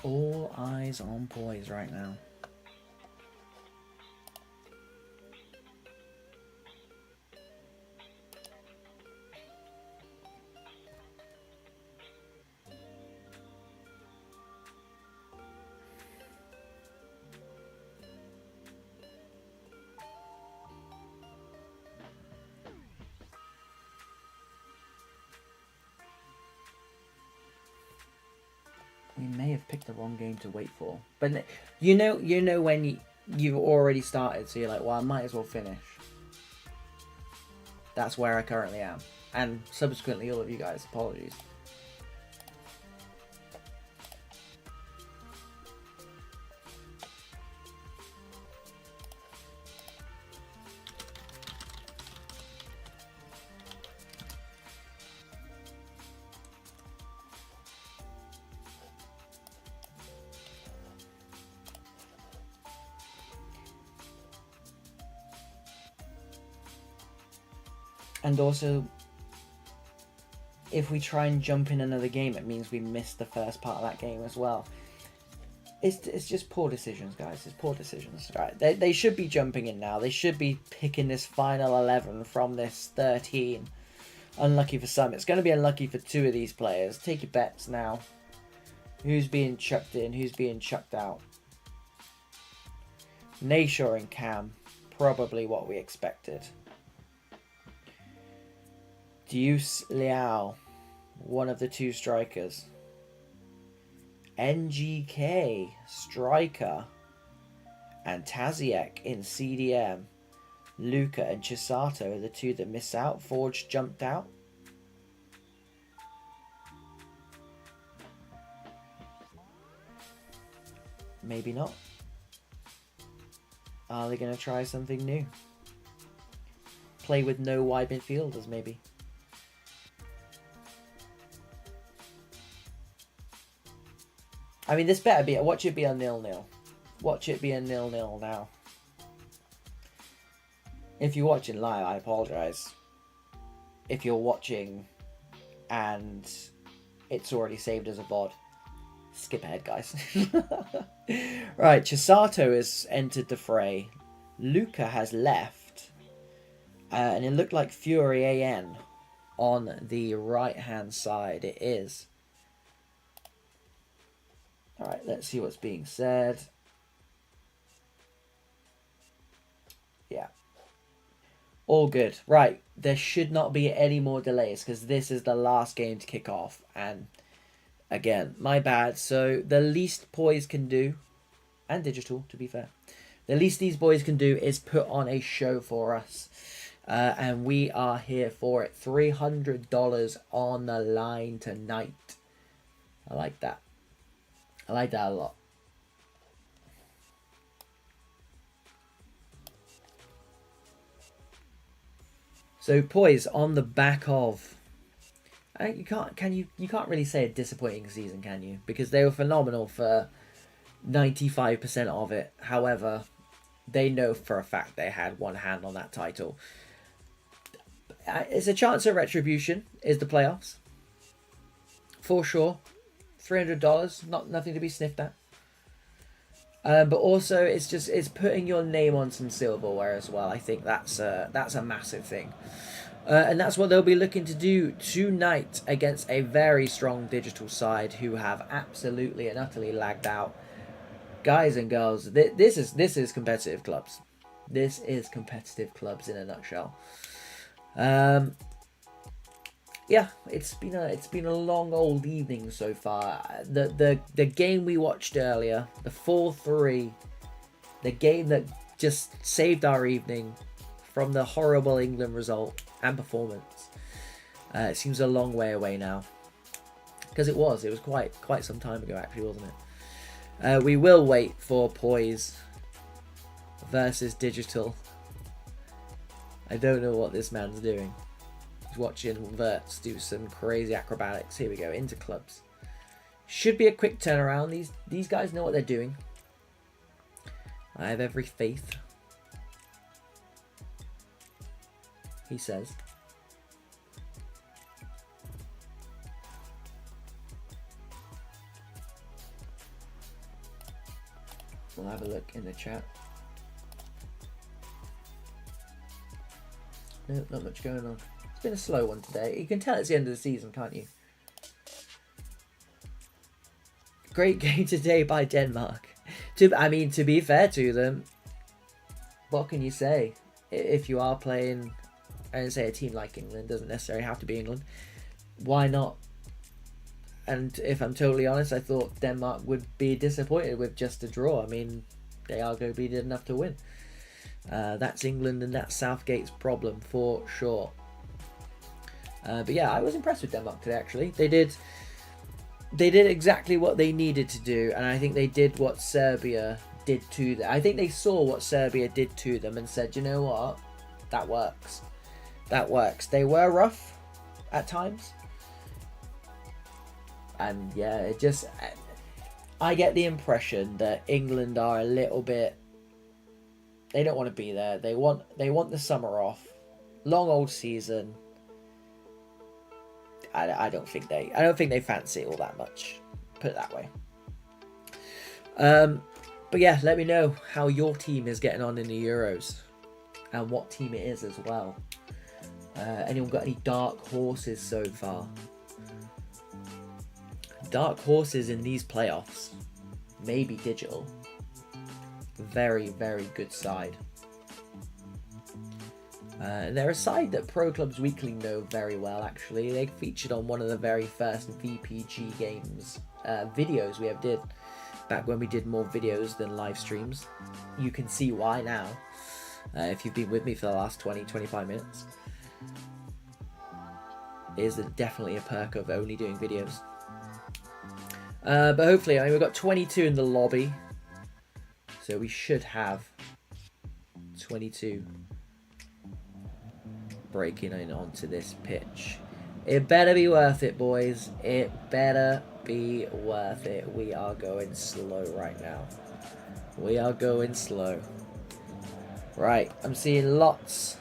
All eyes on Poise right now. We may have picked the wrong game to wait for, but you know when you've already started, so you're like, well, I might as well finish. That's where I currently am, and subsequently, all of you guys, apologies. And also, if we try and jump in another game, it means we missed the first part of that game as well. It's just poor decisions, guys. It's poor decisions. Right? They should be jumping in now. They should be picking this final 11 from this 13. Unlucky for some. It's going to be unlucky for 2 of these players. Take your bets now. Who's being chucked in? Who's being chucked out? Nashor and Cam. Probably what we expected. Deuce Liao, one of the 2 strikers. NGK, striker. And Taziek in CDM. Luca and Chisato are the 2 that miss out. Forge jumped out. Maybe not. Are they going to try something new? Play with no wide midfielders, maybe. I mean, this better be... Watch it be a 0-0. Watch it be a 0-0 now. If you're watching live, I apologise. If you're watching and it's already saved as a VOD, skip ahead, guys. Right, Chisato has entered the fray. Luca has left. And it looked like Fury AN on the right-hand side. It is. Alright, let's see what's being said. Yeah. All good. Right, there should not be any more delays because this is the last game to kick off. And again, my bad. So the least Poise can do, and Digital to be fair, the least these boys can do is put on a show for us. And we are here for it. $300 on the line tonight. I like that. I like that a lot. So Poise on the back of you can't really say a disappointing season, can you? Because they were phenomenal for 95% of it. However, they know for a fact they had one hand on that title. It's a chance of retribution, is the playoffs. For sure. $300, nothing to be sniffed at. But also, it's putting your name on some silverware as well. I think that's a massive thing. And that's what they'll be looking to do tonight against a very strong digital side who have absolutely and utterly lagged out. Guys and girls, this is competitive clubs. This is competitive clubs in a nutshell. Yeah, it's been a long old evening so far. The game we watched earlier, the 4-3, the game that just saved our evening from the horrible England result and performance. It seems a long way away now, because it was quite some time ago actually, wasn't it? We will wait for Poise versus Digital. I don't know what this man's doing. He's watching Verts do some crazy acrobatics. Here we go, into clubs. Should be a quick turnaround. These guys know what they're doing. I have every faith. He says. We'll have a look in the chat. No, not much going on. It's been a slow one today. You can tell it's the end of the season, can't you? Great game today by Denmark. To be fair to them, what can you say? If you are playing, and say a team like England, doesn't necessarily have to be England. Why not? And if I'm totally honest, I thought Denmark would be disappointed with just a draw. I mean, they are going to be good enough to win. That's England and that's Southgate's problem for sure. But yeah, I was impressed with Denmark today. Actually, they did exactly what they needed to do, and I think they did what Serbia did to them. I think they saw what Serbia did to them and said, you know what, that works. That works. They were rough at times. And yeah, I get the impression that England are a little bit, they don't want to be there. They want the summer off. Long old season. I don't think they fancy it all that much. Put it that way. But yeah, let me know how your team is getting on in the Euros and what team it is as well. Anyone got any dark horses so far? Dark horses in these playoffs. Maybe Digital. Very, very good side. They're a side that Pro Clubs Weekly know very well, actually. They featured on one of the very first VPG games videos we ever did. Back when we did more videos than live streams. You can see why now. If you've been with me for the last 20-25 minutes. It is definitely a perk of only doing videos. But hopefully, I mean, we've got 22 in the lobby. So we should have 22 breaking in onto this pitch. It better be worth it, boys. It better be worth it. We are going slow right now. We are going slow. Right, I'm seeing lots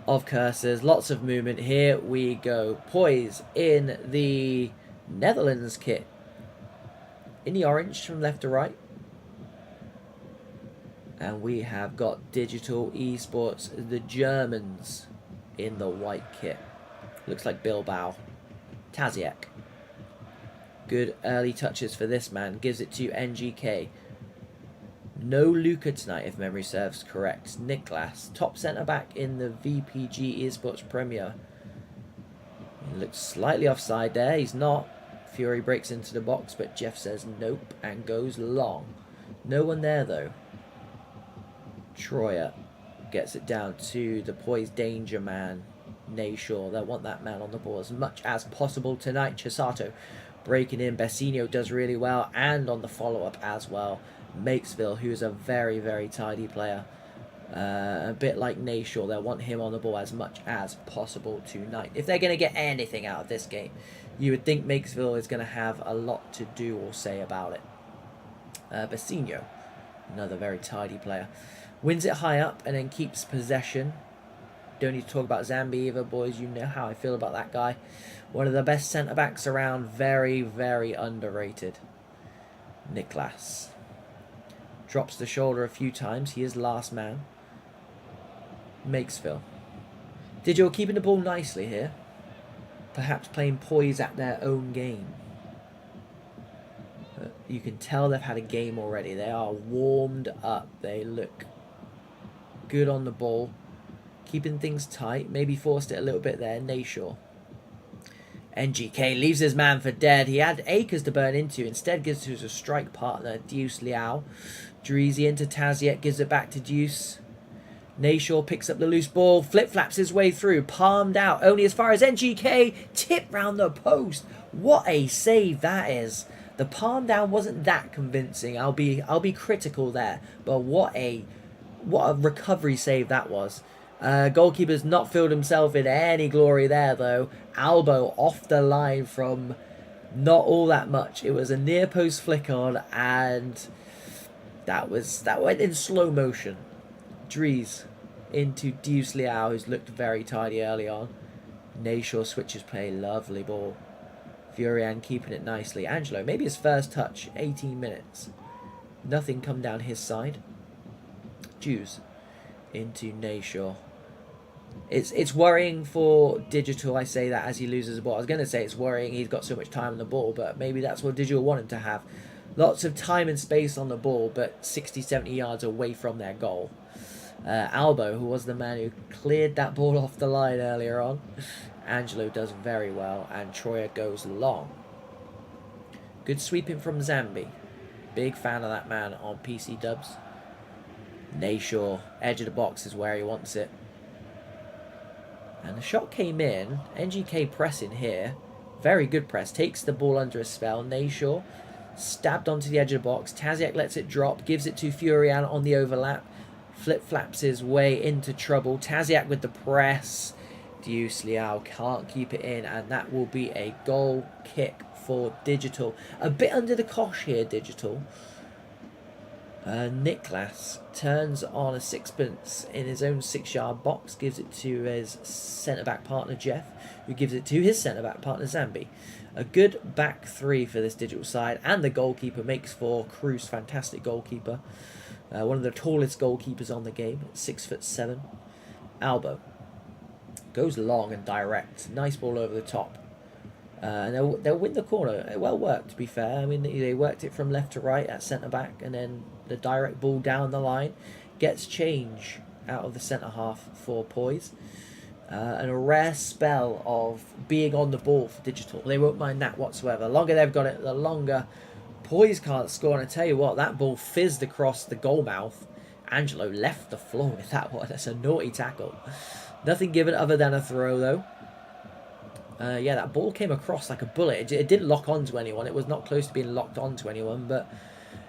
of cursors, lots of movement. Here we go. Poise in the Netherlands kit. In the orange from left to right. And we have got Digital Esports, the Germans, in the white kit. Looks like Bilbao. Taziak. Good early touches for this man. Gives it to NGK. No Luka tonight, if memory serves correct. Niklas, top centre-back in the VPG Esports Premier. He looks slightly offside there. He's not. Fury breaks into the box, but Jeff says nope and goes long. No one there, though. Troyer gets it down to the Poise danger man, Nayshaw. They want that man on the ball as much as possible tonight. Chisato breaking in. Bessinho does really well, and on the follow-up as well. Makesville, who's a very, very tidy player. A bit like Nayshaw, they'll want him on the ball as much as possible tonight. If they're going to get anything out of this game, you would think Makesville is going to have a lot to do or say about it. Basinho, another very tidy player, wins it high up and then keeps possession. Don't need to talk about Zambi either, boys. You know how I feel about that guy. One of the best centre-backs around. Very, very underrated. Niklas drops the shoulder a few times. He is last man. Makesville. Digital keeping the ball nicely here. Perhaps playing Poise at their own game. You can tell they've had a game already. They are warmed up. They look good on the ball. Keeping things tight. Maybe forced it a little bit there. Nayshaw. NGK leaves his man for dead. He had acres to burn into. Instead gives to his strike partner, Deuce Liao. Dreezy into Taziet. Gives it back to Deuce. Nayshaw picks up the loose ball. Flip-flaps his way through. Palmed out. Only as far as NGK. Tip round the post. What a save that is. The palm down wasn't that convincing. I'll be critical there. But what a recovery save that was. Goalkeeper's not filled himself in any glory there though. Albo off the line from not all that much. It was a near post flick on and that went in slow motion. Dries into Deuce Liao, who's looked very tidy early on. Nayshaw switches play. Lovely ball. Furian keeping it nicely. Angelo, maybe his first touch, 18 minutes. Nothing come down his side. Jews into Nayshaw. It's worrying for Digital, I say that as he loses the ball. I was going to say it's worrying he's got so much time on the ball, but maybe that's what Digital want him to have. Lots of time and space on the ball, but 60, 70 yards away from their goal. Albo, who was the man who cleared that ball off the line earlier on. Angelo does very well, and Troyer goes long. Good sweeping from Zambi. Big fan of that man on PC dubs. Nayshaw, edge of the box is where he wants it. And the shot came in. NGK pressing here. Very good press. Takes the ball under a spell. Nayshaw stabbed onto the edge of the box. Taziak lets it drop. Gives it to Furian on the overlap. Flip-flaps his way into trouble. Taziak with the press. Deuce Liao can't keep it in, and that will be a goal kick for Digital. A bit under the cosh here, Digital. Niklas turns on a sixpence in his own 6-yard box, gives it to his centre-back partner Jeff, who gives it to his centre-back partner Zambi. A good back three for this Digital side, and the goalkeeper makes for Cruz, fantastic goalkeeper. One of the tallest goalkeepers on the game, 6'7". Albo goes long and direct. Nice ball over the top. And they'll win the corner. Well worked, to be fair. I mean, they worked it from left to right at centre-back, and then the direct ball down the line gets change out of the centre-half for Poise. And a rare spell of being on the ball for Digital. They won't mind that whatsoever. The longer they've got it, the longer Poise can't score. And I tell you what, that ball fizzed across the goal mouth. Angelo left the floor with that one. That's a naughty tackle. Nothing given other than a throw, though. Yeah, that ball came across like a bullet. It didn't lock onto anyone. It was not close to being locked onto anyone. But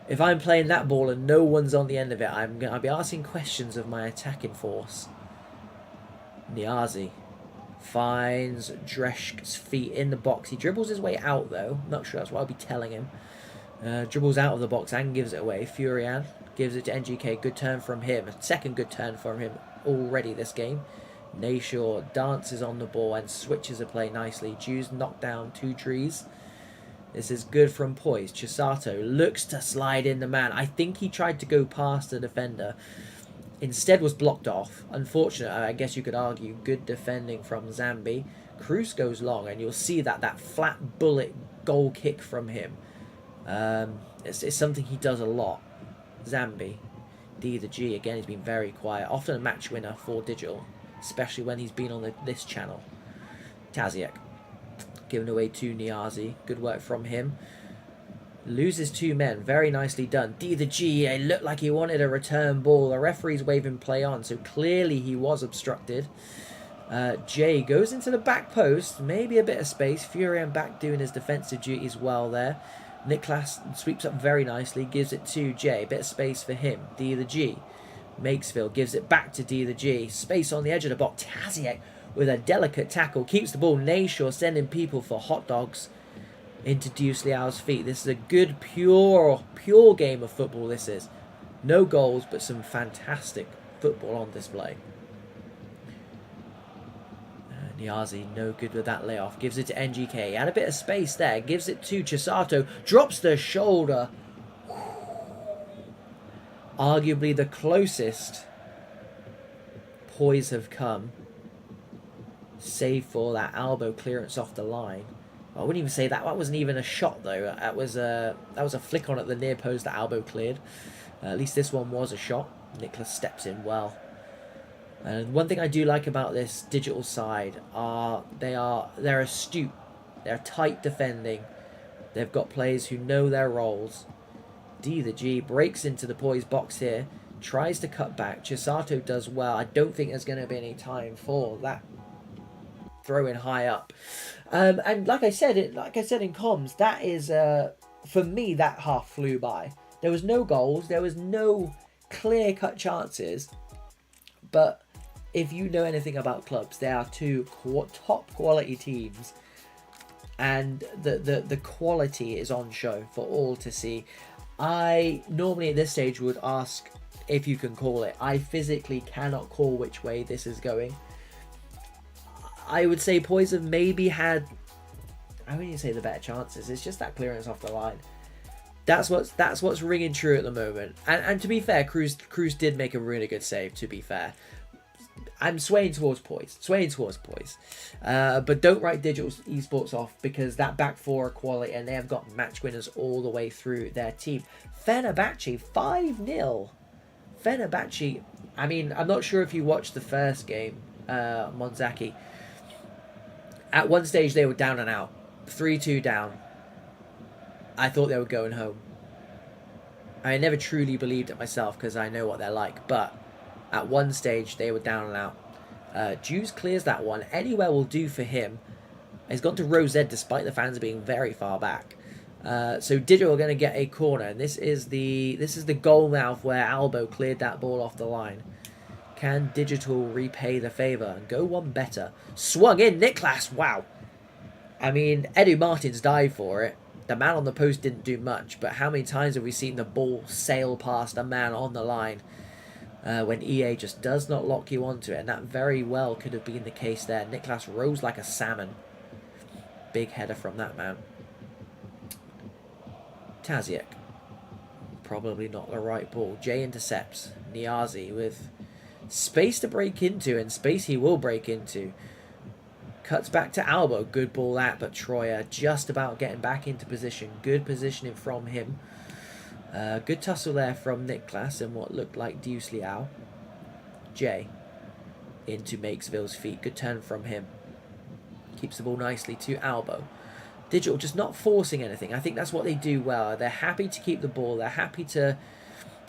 if I'm playing that ball and no one's on the end of it, I'll be asking questions of my attacking force. Niazi finds Dreshk's feet in the box. He dribbles his way out, though. Not sure that's what I'll be telling him. Dribbles out of the box and gives it away. Furian gives it to NGK. Good turn from him. A second good turn from him already this game. Nayshaw dances on the ball and switches the play nicely. Jews knocked down 2 trees. This is good from Poise. Chisato looks to slide in the man. I think he tried to go past the defender. Instead was blocked off. Unfortunate, I guess you could argue. Good defending from Zambi. Cruz goes long, and you'll see that flat bullet goal kick from him. It's something he does a lot. Zambi. D the G, again, he's been very quiet. Often a match winner for Digital, especially when he's been on this channel. Taziak given away to Niazi. Good work from him. Loses 2 men. Very nicely done. D the G, it looked like he wanted a return ball. The referee's waving play on, so clearly he was obstructed. Jay goes into the back post. Maybe a bit of space. Furian back doing his defensive duties well there. Niklas sweeps up very nicely. Gives it to Jay. A bit of space for him. D the G. Makesville gives it back to D the G. Space on the edge of the box. Taziek with a delicate tackle. Keeps the ball. Nayshaw sending people for hot dogs into Deuce Liao's feet. This is a good, pure game of football, this is. No goals, but some fantastic football on display. Niazi, no good with that layoff. Gives it to NGK. Had a bit of space there. Gives it to Chisato. Drops the shoulder. Arguably the closest Poise have come. Save for that elbow clearance off the line. I wouldn't even say that. That wasn't even a shot, though. That was a flick on at the near post that elbow cleared. At least this one was a shot. Nicholas steps in well. And one thing I do like about this digital side are they're astute. They're tight defending. They've got players who know their roles. D the G breaks into the Poise box here. Tries to cut back. Chisato does well. I don't think there's going to be any time for that throwing high up. And like I said in comms, that is for me, that half flew by. There was no goals. There was no clear-cut chances. But if you know anything about clubs, there are two top quality teams, and the quality is on show for all to see. I normally at this stage would ask if you can call it. I physically cannot call which way this is going. I would say Poise have maybe had, I wouldn't even say the better chances. It's just that clearance off the line. That's what's ringing true at the moment. And to be fair, Cruz did make a really good save, to be fair. I'm swaying towards Poise. But don't write Digital Esports off, because that back four are quality and they have got match winners all the way through their team. Fenerbahce 5-0. Fenerbahce, I mean, I'm not sure if you watched the first game, Monzaki. At one stage they were down and out. 3-2 down. I thought they were going home. I never truly believed it myself because I know what they're like, but at one stage they were down and out. Juice clears that one. Anywhere will do for him. He's gone to Rosette despite the fans being very far back. So Digital are going to get a corner, and this is the goal now where Albo cleared that ball off the line. Can Digital repay the favour and go one better? Swung in, Niklas, wow. I mean, Edu Martins died for it. The man on the post didn't do much, but how many times have we seen the ball sail past a man on the line when EA just does not lock you onto it? And that very well could have been the case there. Niklas rose like a salmon. Big header from that man. Taziek. Probably not the right ball. Jay intercepts. Niazi with space to break into, and space he will break into. Cuts back to Albo. Good ball that, but Troyer just about getting back into position. Good positioning from him. Good tussle there from Niklas and what looked like Deuce Liao. Jay into Makesville's feet. Good turn from him. Keeps the ball nicely to Albo. Digital just not forcing anything. I think that's what they do well. They're happy to keep the ball. They're happy to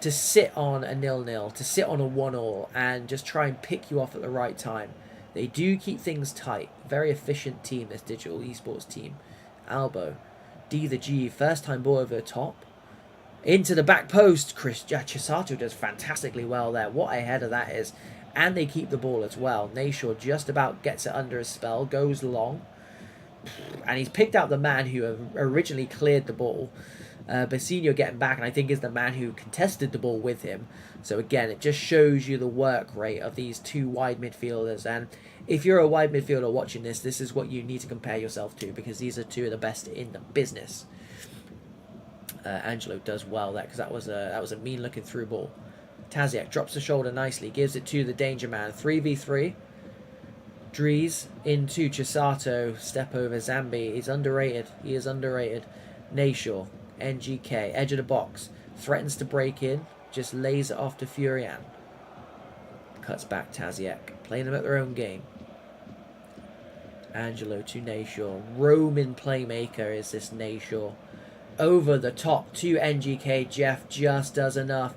sit on a 0-0, to sit on a 1-1 and just try and pick you off at the right time. They do keep things tight. Very efficient team, this Digital Esports team. Albo. D the G. First time ball over the top. Into the back post. Chisato does fantastically well there. What a header that is. And they keep the ball as well. Nayshaw just about gets it under a spell. Goes long. And he's picked out the man who originally cleared the ball. Bassino getting back, and I think is the man who contested the ball with him. So again, it just shows you the work rate of these two wide midfielders. And if you're a wide midfielder watching this, this is what you need to compare yourself to, because these are two of the best in the business. Angelo does well there, because that was a mean looking through ball. Taziek drops the shoulder nicely, gives it to the danger man. 3v3. Dries into Chisato. Step over Zambi. He's underrated. He is underrated. Nayshaw. NGK. Edge of the box. Threatens to break in. Just lays it off to Furian. Cuts back Taziek. Playing them at their own game. Angelo to Nayshaw. Roman playmaker is this Nayshaw. Over the top to NGK. Jeff just does enough.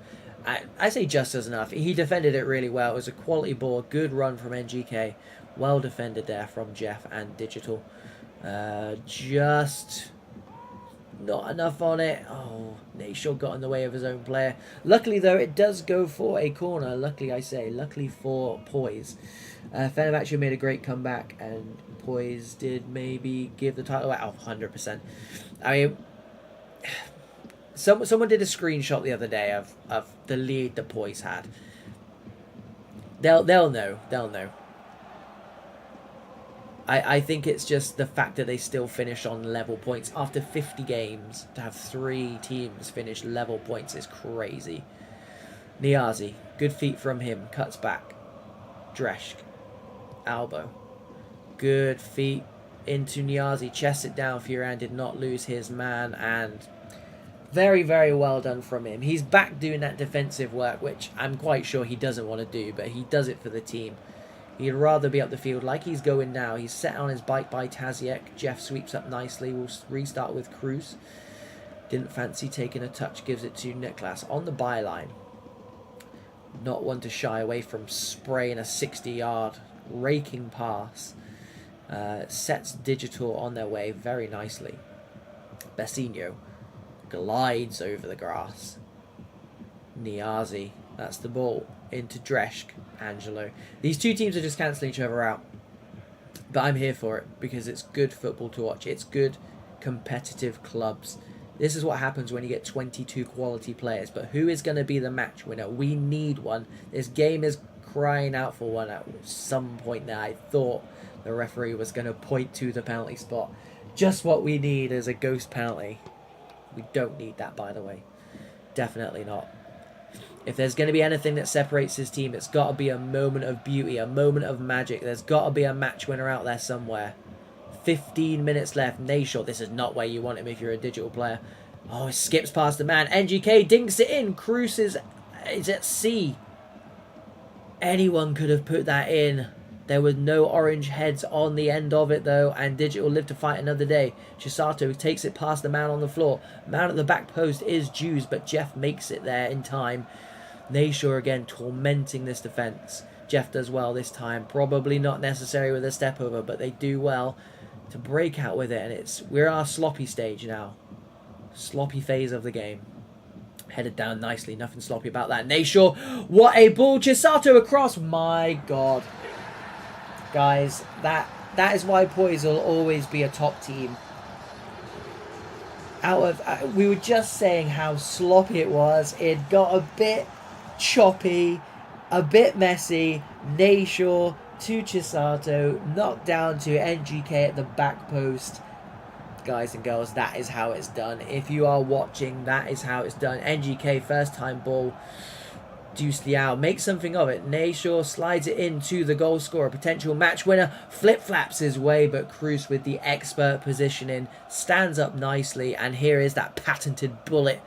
I say just does enough. He defended it really well. It was a quality ball. Good run from NGK. Well defended there from Jeff and Digital. Just not enough on it. Oh, Nayshaw got in the way of his own player. Luckily, though, it does go for a corner. Luckily, I say. Luckily for Poise. Fenerbahce made a great comeback, and Poise did maybe give the title out. 100%. I mean, someone did a screenshot the other day of the lead that Poise had. They'll know. They'll know. I think it's just the fact that they still finish on level points. After 50 games, to have 3 teams finish level points is crazy. Niazi, good feet from him, cuts back. Dreschk, elbow. Good feet into Niazi, chests it down. Fioran did not lose his man, and very, very well done from him. He's back doing that defensive work, which I'm quite sure he doesn't want to do, but he does it for the team. He'd rather be up the field like he's going now. He's set on his bike by Taziek. Jeff sweeps up nicely. We'll restart with Cruz. Didn't fancy taking a touch. Gives it to Niklas on the byline. Not one to shy away from spraying a 60-yard raking pass. Sets Digital on their way very nicely. Bessinho glides over the grass. Niazi, that's the ball. Into Dreschk, Angelo. These two teams are just cancelling each other out. But I'm here for it because it's good football to watch. It's good competitive clubs. This is what happens when you get 22 quality players. But who is going to be the match winner? We need one. This game is crying out for one at some point now. I thought the referee was going to point to the penalty spot. Just what we need is a ghost penalty. We don't need that, by the way. Definitely not. If there's going to be anything that separates his team, it's got to be a moment of beauty, a moment of magic. There's got to be a match winner out there somewhere. 15 minutes left. Nayshaw, this is not where you want him if you're a digital player. Oh, it skips past the man. NGK dinks it in. Cruz is at C. Anyone could have put that in. There were no orange heads on the end of it, though, and Digital lived to fight another day. Chisato takes it past the man on the floor. Man at the back post is Jews, but Jeff makes it there in time. Nayshaw again tormenting this defence. Jeff does well this time. Probably not necessary with a step over, but they do well to break out with it. And we're our sloppy stage now. Sloppy phase of the game. Headed down nicely. Nothing sloppy about that. Nayshaw, what a ball. Chisato across. My God. Guys, that is why Poise will always be a top team. We were just saying how sloppy it was. It got a bit choppy, a bit messy. Nayshaw to Chisato, knocked down to NGK at the back post. Guys and girls, that is how it's done. If you are watching, that is how it's done. NGK, first time ball. Deuce Liao makes something of it. Nayshaw slides it into the goal scorer. Potential match winner. Flip-flaps his way, but Cruz with the expert positioning stands up nicely. And here is that patented bullet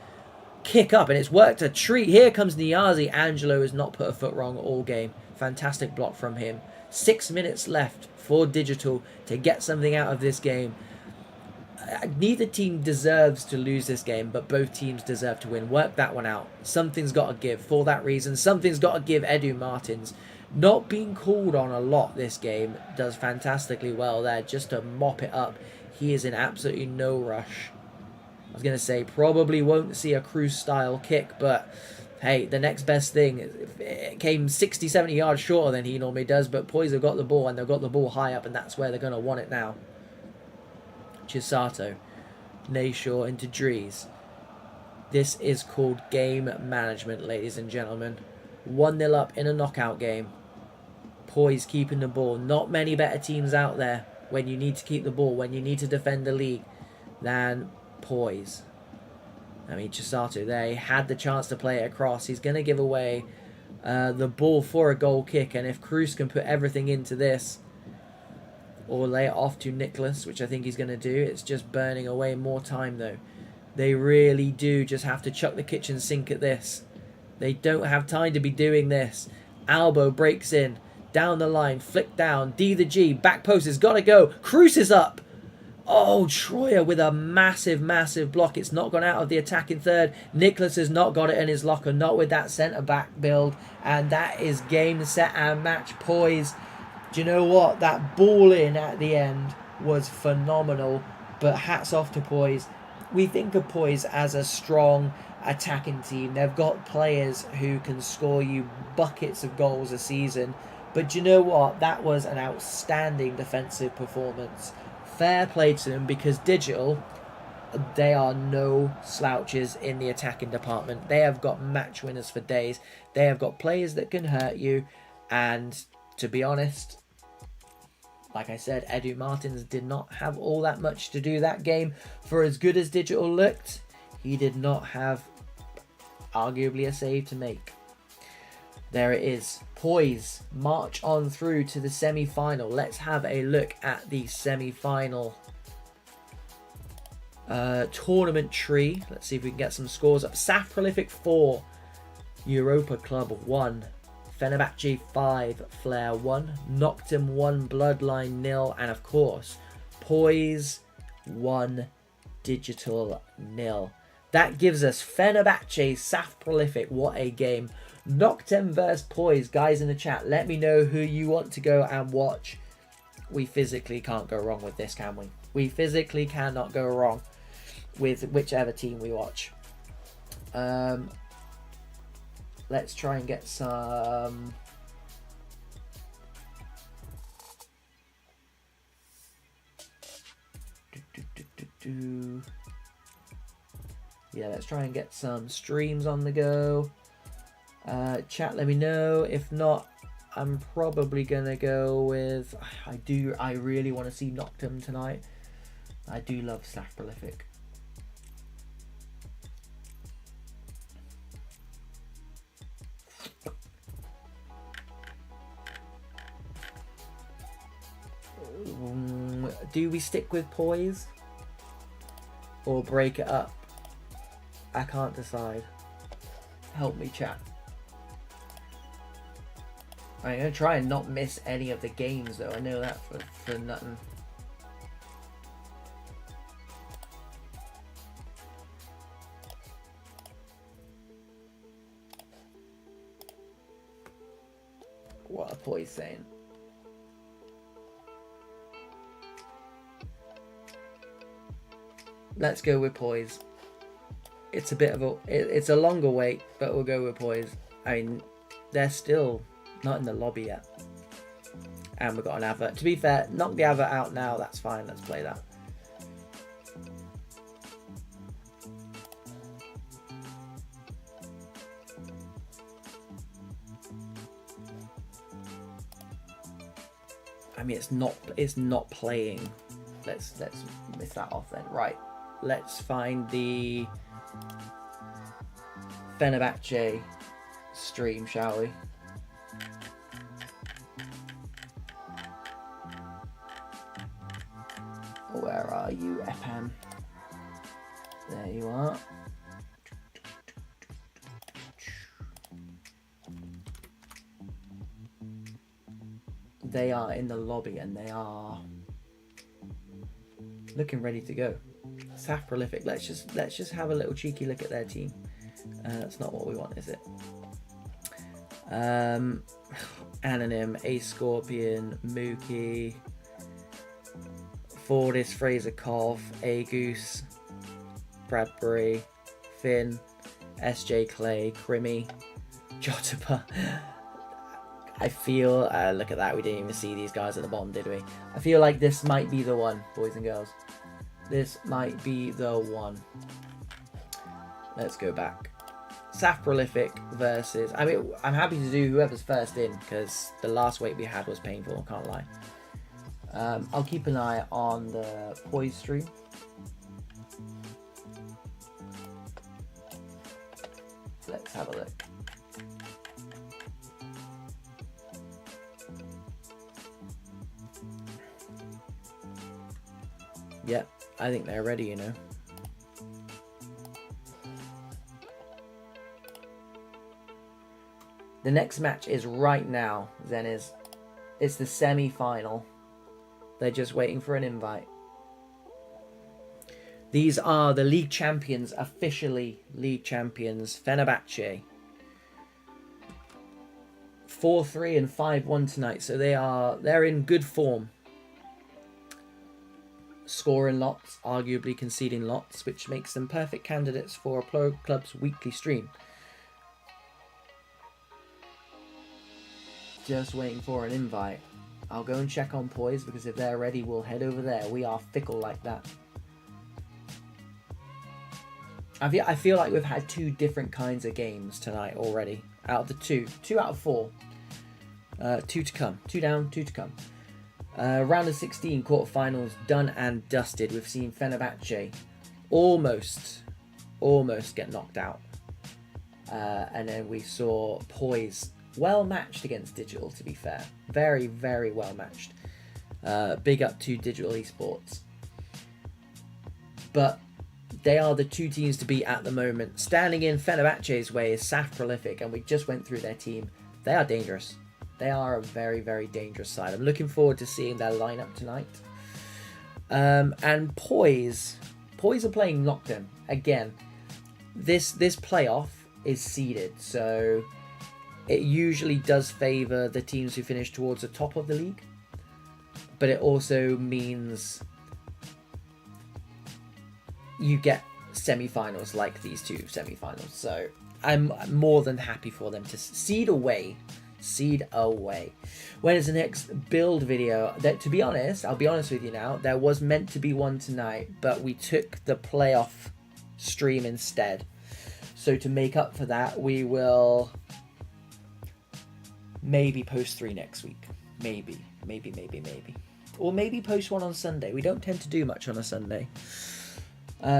kick up. And it's worked a treat. Here comes Niazi. Angelo has not put a foot wrong all game. Fantastic block from him. 6 minutes left for Digital to get something out of this game. Neither team deserves to lose this game, but both teams deserve to win. Work that one out. Something's got to give. For that reason, something's got to give. Edu Martins, not being called on a lot this game, does fantastically well there just to mop it up. He is in absolutely no rush. I was going to say, probably won't see a Cruz-style kick, but hey, the next best thing, it came 60, 70 yards shorter than he normally does, but Poise have got the ball, and they've got the ball high up, and that's where they're going to want it now. Chisato, Nayshaw into Dries. This is called game management, ladies and gentlemen. 1-0 up in a knockout game. Poise keeping the ball. Not many better teams out there when you need to keep the ball, when you need to defend the league, than Poise. I mean, Chisato there, he had the chance to play it across. He's going to give away the ball for a goal kick, and if Cruz can put everything into this, or lay it off to Niklas, which I think he's going to do. It's just burning away more time, though. They really do just have to chuck the kitchen sink at this. They don't have time to be doing this. Albo breaks in. Down the line. Flick down. D the G. Back post has got to go. Cruz is up. Oh, Troyer with a massive, massive block. It's not gone out of the attacking third. Niklas has not got it in his locker. Not with that centre-back build. And that is game, set, and match. Poise. Do you know what? That ball in at the end was phenomenal. But hats off to Poise. we think of Poise as a strong attacking team. They've got players who can score you buckets of goals a season. But you know what? That was an outstanding defensive performance. Fair play to them, because Digital, they are no slouches in the attacking department. They have got match winners for days. They have got players that can hurt you. And to be honest, like I said, Edu Martins did not have all that much to do that game. For as good as Digital looked, he did not have arguably a save to make. There it is. Poise march on through to the semi-final. Let's have a look at the semi-final tournament tree. Let's see if we can get some scores up. Saf Prolific 4, Europa Club 1, Fenerbahce 5, Flair 1, Noctem 1, Bloodline 0, and of course, Poise 1, Digital 0. That gives us Fenerbahce, Saf Prolific. What a game. Noctem versus Poise. Guys in the chat, let me know who you want to go and watch. We physically can't go wrong with this, can we? We physically cannot go wrong with whichever team we watch. Let's try and get some... Yeah, let's try and get some streams on the go. Chat, let me know. If not, I'm probably gonna go with... I really want to see Noctem tonight. I do love Saf Prolific. Do we stick with Poise or break it up? I can't decide. Help me, chat. I'm going to try and not miss any of the games, though. I know that for nothing. What are Poise saying? Let's go with Poise. It's a bit of a... It's a longer wait, but we'll go with Poise. I mean, they're still not in the lobby yet. And we've got an advert. To be fair, knock the advert out now. That's fine. Let's play that. I mean, it's not playing. Let's miss that off then. Right. Let's find the Fenerbahce stream, shall we? Where are you, Epan? There you are. They are in the lobby and they are looking ready to go. Saf Prolific. Let's just have a little cheeky look at their team. That's not what we want, is it? Anonym, A Scorpion, Mookie, Fordis, Fraser Kov, A Goose, Bradbury, Finn, SJ Clay, Crimmy, Jotapa. I feel, look at that, we didn't even see these guys at the bottom, did we? I feel like this might be the one, boys and girls. This might be the one. Let's go back. Saf Prolific versus... I mean, I'm happy to do whoever's first in, because the last wait we had was painful, can't lie. I'll keep an eye on the Poise stream. Let's have a look. Yep, I think they're ready, you know. The next match is right now, Zeniz. It's the semi-final. They're just waiting for an invite. These are the league champions, officially league champions, Fenerbahce. 4-3 and 5-1 tonight, so they're in good form. scoring lots, arguably conceding lots, which makes them perfect candidates for a pro club's weekly stream. Just waiting for an invite. I'll go and check on Poise, because if they're ready, we'll head over there. We are fickle like that. I feel like we've had 2 different kinds of games tonight already. Out of the 2 out of 4. 2 to come. 2 down, 2 to come. Round of 16 quarterfinals done and dusted. We've seen Fenerbahce almost get knocked out. And then we saw Poise well matched against Digital, to be fair. Very, very well matched. Big up to Digital Esports. But they are the 2 teams to beat at the moment. Standing in Fenerbahce's way is Saf Prolific, and we just went through their team. They are dangerous. They are a very, very dangerous side. I'm looking forward to seeing their lineup tonight. And Poise are playing Noctem. Again, this playoff is seeded, so it usually does favour the teams who finish towards the top of the league. But it also means you get semi-finals like these 2 semi-finals. So I'm more than happy for them to seed away. When is the next build video? That, to be honest, I'll be honest with you now, there was meant to be one tonight, but we took the playoff stream instead. So to make up for that, we will maybe post 3 next week. Maybe. Or maybe post 1 on Sunday. We don't tend to do much on a Sunday.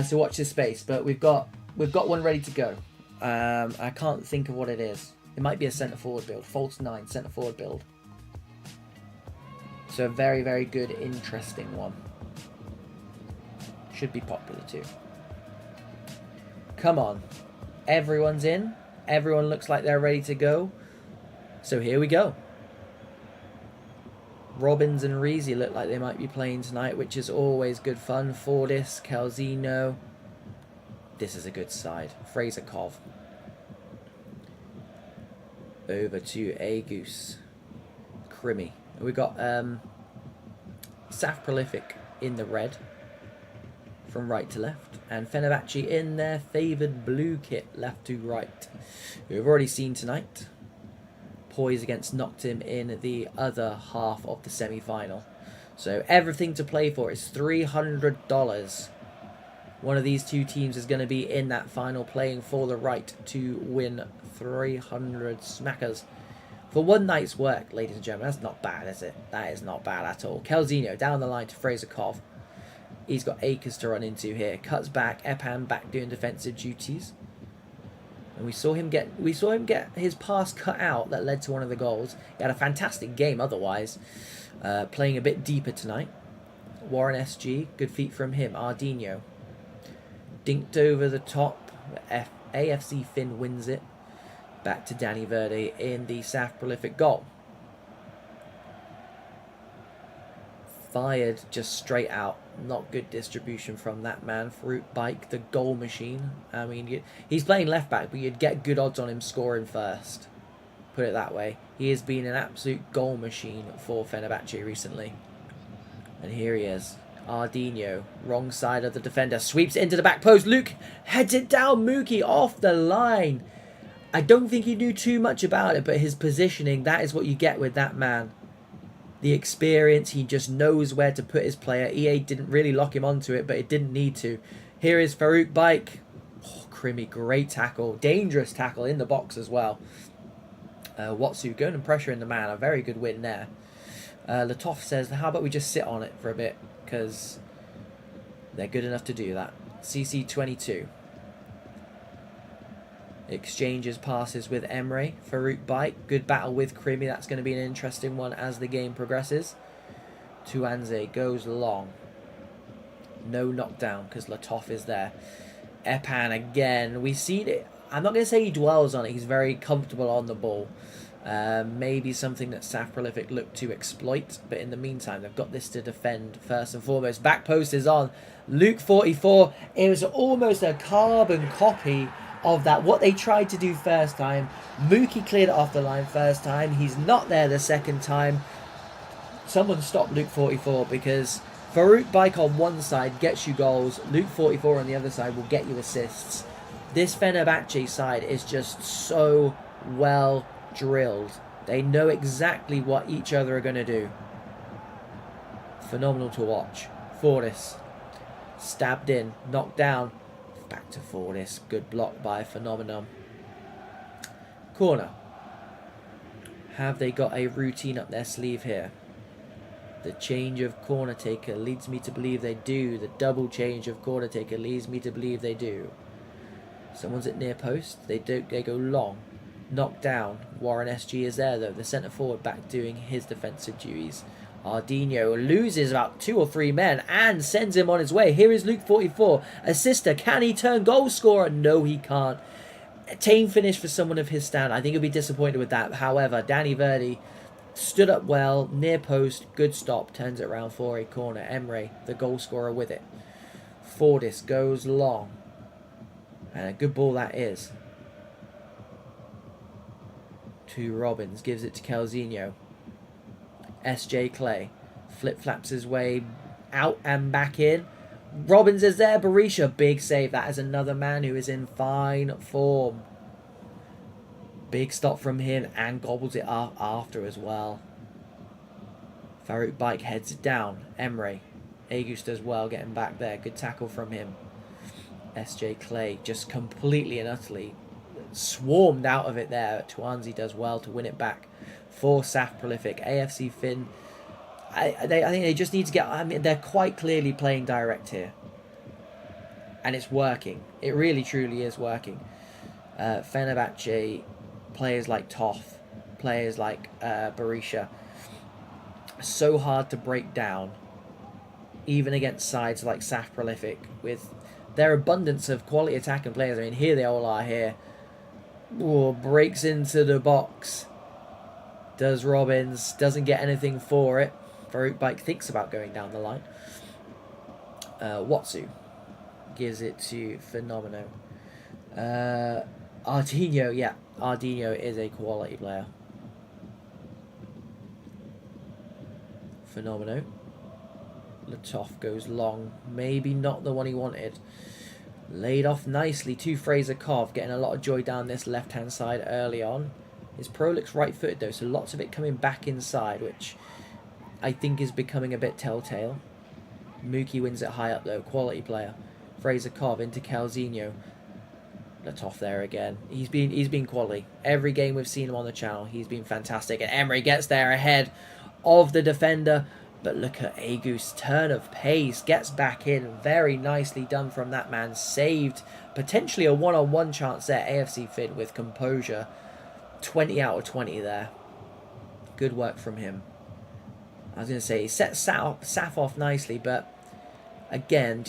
So watch this space. But we've got one ready to go. I can't think of what it is. It might be a centre forward build. False 9 centre forward build. So a very, very good, interesting one. Should be popular too. Come on. Everyone's in. Everyone looks like they're ready to go. So here we go. Robbins and Reezy look like they might be playing tonight, which is always good fun. Fordis, Calzino. This is a good side. Fraser Kov. Over to Agus. Crimmy. We got Saf Prolific in the red from right to left, and Fenerbahce in their favoured blue kit left to right. We've already seen tonight. Poise against Noctem in the other half of the semi-final. So everything to play for is $300. One of these 2 teams is going to be in that final playing for the right to win 300 smackers. For one night's work, ladies and gentlemen, that's not bad, is it? That is not bad at all. Kelzino down the line to Fraser Kov. He's got Akers to run into here. Cuts back, Epan back doing defensive duties. And we saw him get his pass cut out that led to one of the goals. He had a fantastic game otherwise. Playing a bit deeper tonight. Warren SG, good feet from him. Ardino. Dinked over the top. AFC Finn wins it. Back to Danny Verde in the Saf Prolific goal. Fired just straight out. Not good distribution from that man. Fruit Bike, the goal machine. I mean, he's playing left back, but you'd get good odds on him scoring first. Put it that way. He has been an absolute goal machine for Fenerbahce recently. And here he is. Ardino, wrong side of the defender, sweeps into the back post. Luke heads it down. Mookie off the line. I don't think he knew too much about it, but his positioning, that is what you get with that man. The experience, he just knows where to put his player. EA didn't really lock him onto it, but it didn't need to. Here is Farouk Bike. Oh, Crimmy, great tackle. Dangerous tackle in the box as well. Watsu going and pressuring the man. A very good win there. Latoff says, how about we just sit on it for a bit? Because they're good enough to do that. CC22. Exchanges passes with Emre. Farouk Bike. Good battle with Crimmy. That's going to be an interesting one as the game progresses. Tuanze goes long. No knockdown because Latoff is there. Epan again. We see it. I'm not going to say he dwells on it. He's very comfortable on the ball. Maybe something that Saf Prolific look to exploit. But in the meantime, they've got this to defend first and foremost. Back post is on. Luke 44. It was almost a carbon copy of that. What they tried to do first time. Mookie cleared it off the line first time. He's not there the second time. Someone stop Luke 44 because Farouk Bike on one side gets you goals. Luke 44 on the other side will get you assists. This Fenerbahce side is just so well drilled. They know exactly what each other are going to do. Phenomenal to watch. Fortis. Stabbed in. Knocked down. Back to Fortis. Good block by Phenomenon. Corner. Have they got a routine up their sleeve here? The change of corner taker leads me to believe they do. The double change of corner taker leads me to believe they do. Someone's at near post. They go long. Knocked down. Warren SG is there though. The centre forward back doing his defensive duties. Ardino loses about 2 or 3 men and sends him on his way. Here is Luke 44. Assister. Can he turn goal scorer? No, he can't. A tame finish for someone of his stand. I think he'll be disappointed with that. However, Danny Verdi stood up well. Near post. Good stop. Turns it around for a corner. Emre, the goal scorer, with it. Fortis goes long. And a good ball that is. To Robbins. Gives it to Calzinho. SJ Clay flip-flaps his way out and back in. Robbins is there. Berisha, big save. That is another man who is in fine form. Big stop from him and gobbles it up after as well. Farouk Bike heads it down. Emre. Agus does well getting back there. Good tackle from him. SJ Clay just completely and utterly swarmed out of it there. Tuanzi does well to win it back for Saf Prolific. AFC Fin, I think they just need to get... I mean, they're quite clearly playing direct here. And it's working. It really, truly is working. Fenerbahce, players like Toff, players like Berisha, so hard to break down, even against sides like Saf Prolific, with their abundance of quality attacking players. I mean, here they all are here. Ooh, breaks into the box. Does Robbins, doesn't get anything for it. Farouk Bike thinks about going down the line. Watsu gives it to Fenomeno. Ardino, yeah. Ardino is a quality player. Fenomeno. Latoff goes long. Maybe not the one he wanted. Laid off nicely to Fraser Kov. Getting a lot of joy down this left-hand side early on. His Prolic's right-footed though, so lots of it coming back inside, which I think is becoming a bit telltale. Mookie wins it high up though, quality player. Fraser Kov into Calzinho. Latoff there again. He's been quality. Every game we've seen him on the channel, he's been fantastic. And Emery gets there ahead of the defender. But look at Agus' turn of pace. Gets back in. Very nicely done from that man. Saved potentially a one-on-one chance there. AFC Fin with composure. 20 out of 20 there. Good work from him. I was going to say, he set Saf off nicely, but again,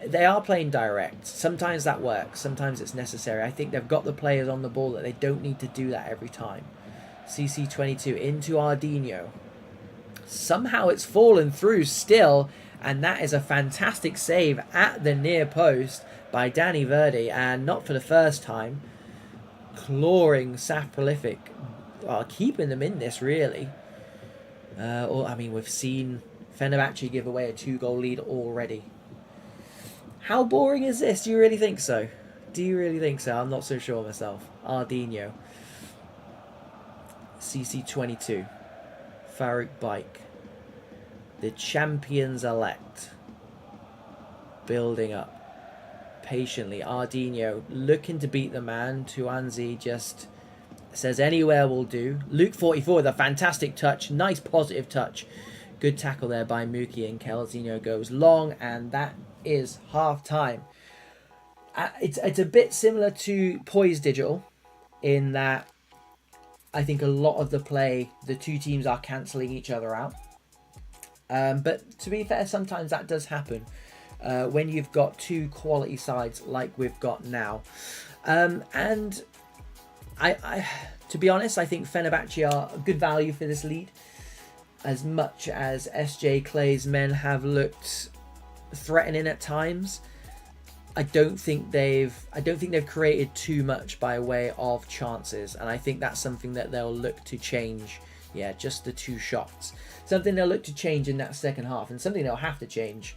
they are playing direct. Sometimes that works. Sometimes it's necessary. I think they've got the players on the ball that they don't need to do that every time. CC22 into Ardino. Somehow it's fallen through still, and that is a fantastic save at the near post by Danny Verdi, and not for the first time. Clawing Saf Prolific, keeping them in this really. I mean, we've seen Fenerbahce give away a 2-goal lead already. How boring is this? Do you really think so? Do you really think so? I'm not so sure myself. Ardino. CC22. Farouk Bike. The champions elect. Building up. Patiently. Ardino looking to beat the man. Tuanzi just says anywhere will do. Luke 44 with a fantastic touch. Nice positive touch. Good tackle there by Mookie, and Calzino goes long, and that is half time. It's a bit similar to Poise Digital in that I think a lot of the play, the two teams are cancelling each other out. But to be fair, sometimes that does happen when you've got two quality sides like we've got now. And I to be honest, I think Fenerbahce are a good value for this lead. As much as SJ Clay's men have looked threatening at times, I don't think they've created too much by way of chances, and I think that's something that they'll look to change Yeah, just the 2 shots. Something they'll look to change in that second half, and something they'll have to change.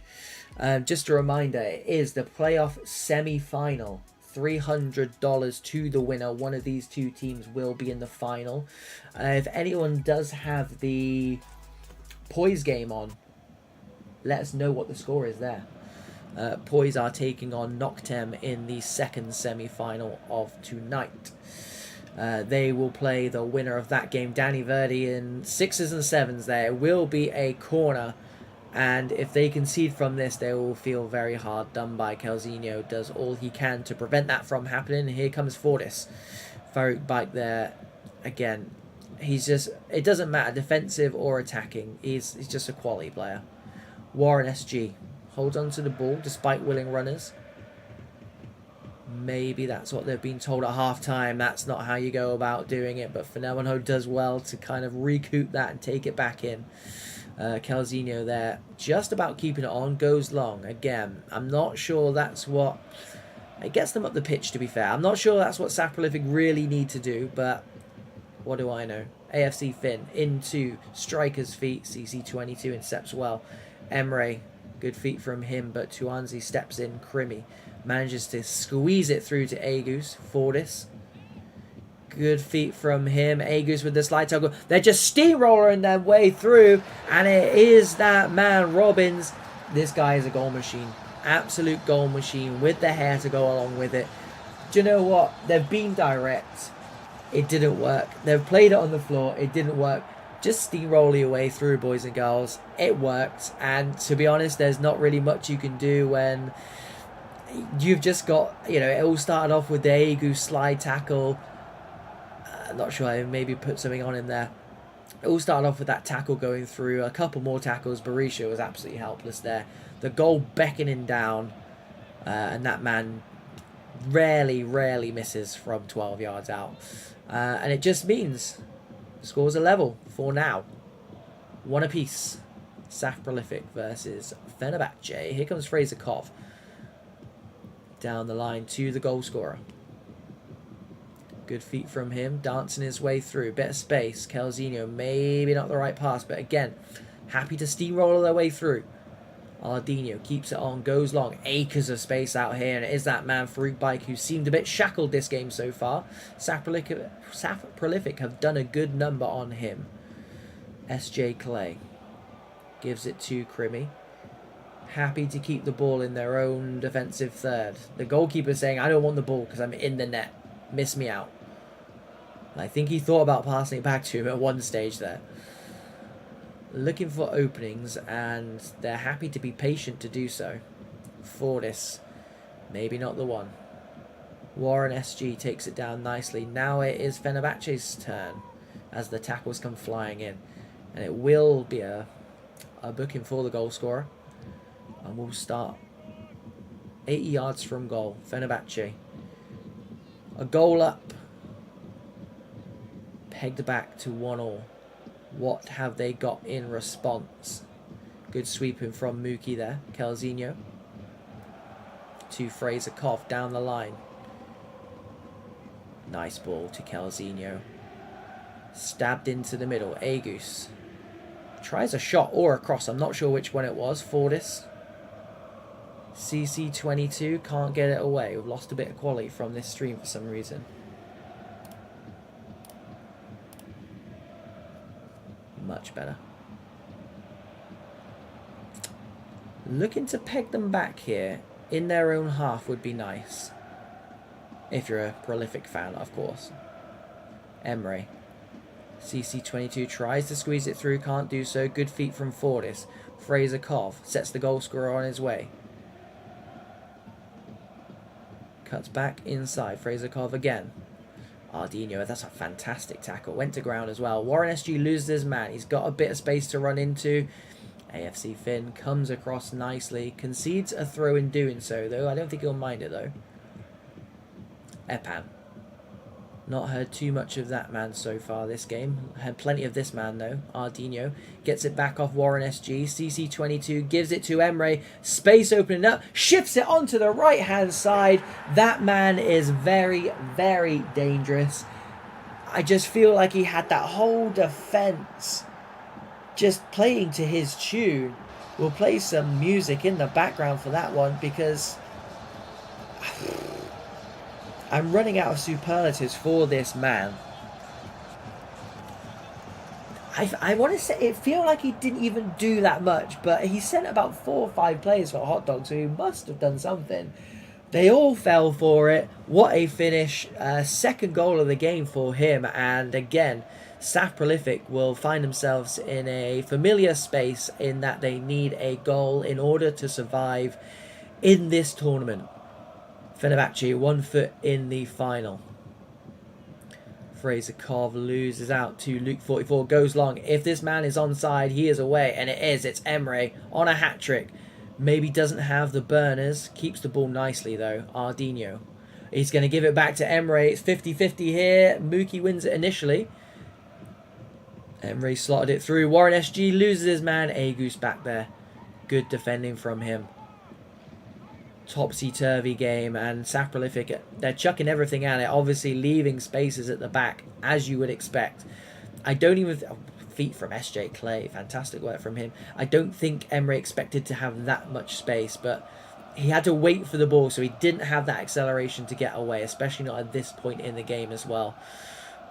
Just a reminder, it is the playoff semi-final. $300 to the winner. One of these 2 teams will be in the final. If anyone does have the Poise game on, let us know what the score is there. Poise are taking on Noctem in the second semi-final of tonight. They will play the winner of that game, Danny Verdi, in 6s and 7s. There will be a corner, and if they concede from this, they will feel very hard done by. Calzino does all he can to prevent that from happening. Here comes Fortis. Farouk Bike there again. He's just, it doesn't matter, defensive or attacking. He's just a quality player. Warren SG holds on to the ball despite willing runners. Maybe that's what they've been told at half-time. That's not how you go about doing it, but Fenerbahce does well to kind of recoup that and take it back in. Calzino there, just about keeping it on, goes long. Again, I'm not sure that's what... It gets them up the pitch, to be fair. I'm not sure that's what Saf Prolific really need to do, but what do I know? AFC Finn into Striker's feet. CC22 intercepts well. Emre, good feet from him, but Tuanzi steps in. Krimi manages to squeeze it through to Agus. Fortis. Good feet from him. Agus with the slide tackle. They're just steamrolling their way through. And it is that man, Robbins. This guy is a goal machine. Absolute goal machine with the hair to go along with it. Do you know what? They've been direct. It didn't work. They've played it on the floor. It didn't work. Just steamroll your way through, boys and girls. It worked. And to be honest, there's not really much you can do when you've just got, you know, it all started off with the Agu slide tackle. Not sure, I maybe put something on in there. It all started off with that tackle going through. A couple more tackles. Berisha was absolutely helpless there. The goal beckoning down. And that man rarely misses from 12 yards out. And it just means scores are level for now. 1 apiece. Saf Prolific versus Fenerbahce. Here comes Fraser Kov. Down the line to the goal scorer. Good feet from him, dancing his way through. Bit of space. Calzino, maybe not the right pass, but again, happy to steamroll their way through. Ardino keeps it on, goes long. Acres of space out here, and it is that man, Farouk Bike, who seemed a bit shackled this game so far. Saf Prolific have done a good number on him. SJ Clay gives it to Krimi. Happy to keep the ball in their own defensive third. The goalkeeper saying, I don't want the ball because I'm in the net. Miss me out. I think he thought about passing it back to him at one stage there. Looking for openings, and they're happy to be patient to do so. Fortis, maybe not the one. Warren SG takes it down nicely. Now it is Fenerbahce's turn as the tackles come flying in. And it will be a booking for the goal scorer. And we'll start 80 yards from goal. Fenerbahce. A goal up. Pegged back to 1-1. What have they got in response? Good sweeping from Mookie there. Calzino. To Fraser Kov down the line. Nice ball to Calzino. Stabbed into the middle. Agus. Tries a shot or a cross. I'm not sure which one it was. Fortis. CC22 can't get it away. We've lost a bit of quality from this stream for some reason. Much better. Looking to peg them back here in their own half would be nice. If you're a Prolific fan, of course. Emre. CC22 tries to squeeze it through, can't do so. Good feet from Fortis. Fraser Kov sets the goal scorer on his way. Cuts back inside. Fraser Kov again. Ardino, that's a fantastic tackle. Went to ground as well. Warren SG loses his man. He's got a bit of space to run into. AFC Finn comes across nicely. Concedes a throw in doing so, though. I don't think he'll mind it, though. Epan. Not heard too much of that man so far this game. Had plenty of this man, though. Ardino gets it back off Warren SG. CC22 gives it to Emre. Space opening up. Shifts it onto the right-hand side. That man is very, very dangerous. I just feel like he had that whole defense just playing to his tune. We'll play some music in the background for that one because I'm running out of superlatives for this man. I want to say it feel like he didn't even do that much, but he sent about 4 or 5 players for hot dogs, so he must have done something. They all fell for it. What a finish. Second goal of the game for him. And again, Saf Prolific will find themselves in a familiar space in that they need a goal in order to survive in this tournament. Fenerbahce 1 foot in the final. Fraser Kov loses out to Luke 44, goes long. If this man is onside, he is away, and it is. It's Emre on a hat-trick. Maybe doesn't have the burners. Keeps the ball nicely, though. Ardinho. He's going to give it back to Emre. It's 50-50 here. Mookie wins it initially. Emre slotted it through. Warren SG loses his man. Agus back there. Good defending from him. Topsy-turvy game, and Saf Prolific, they're chucking everything at it, obviously leaving spaces at the back, as you would expect. I don't even... feet from SJ Clay, fantastic work from him. I don't think Emre expected to have that much space, but he had to wait for the ball, so he didn't have that acceleration to get away, especially not at this point in the game as well.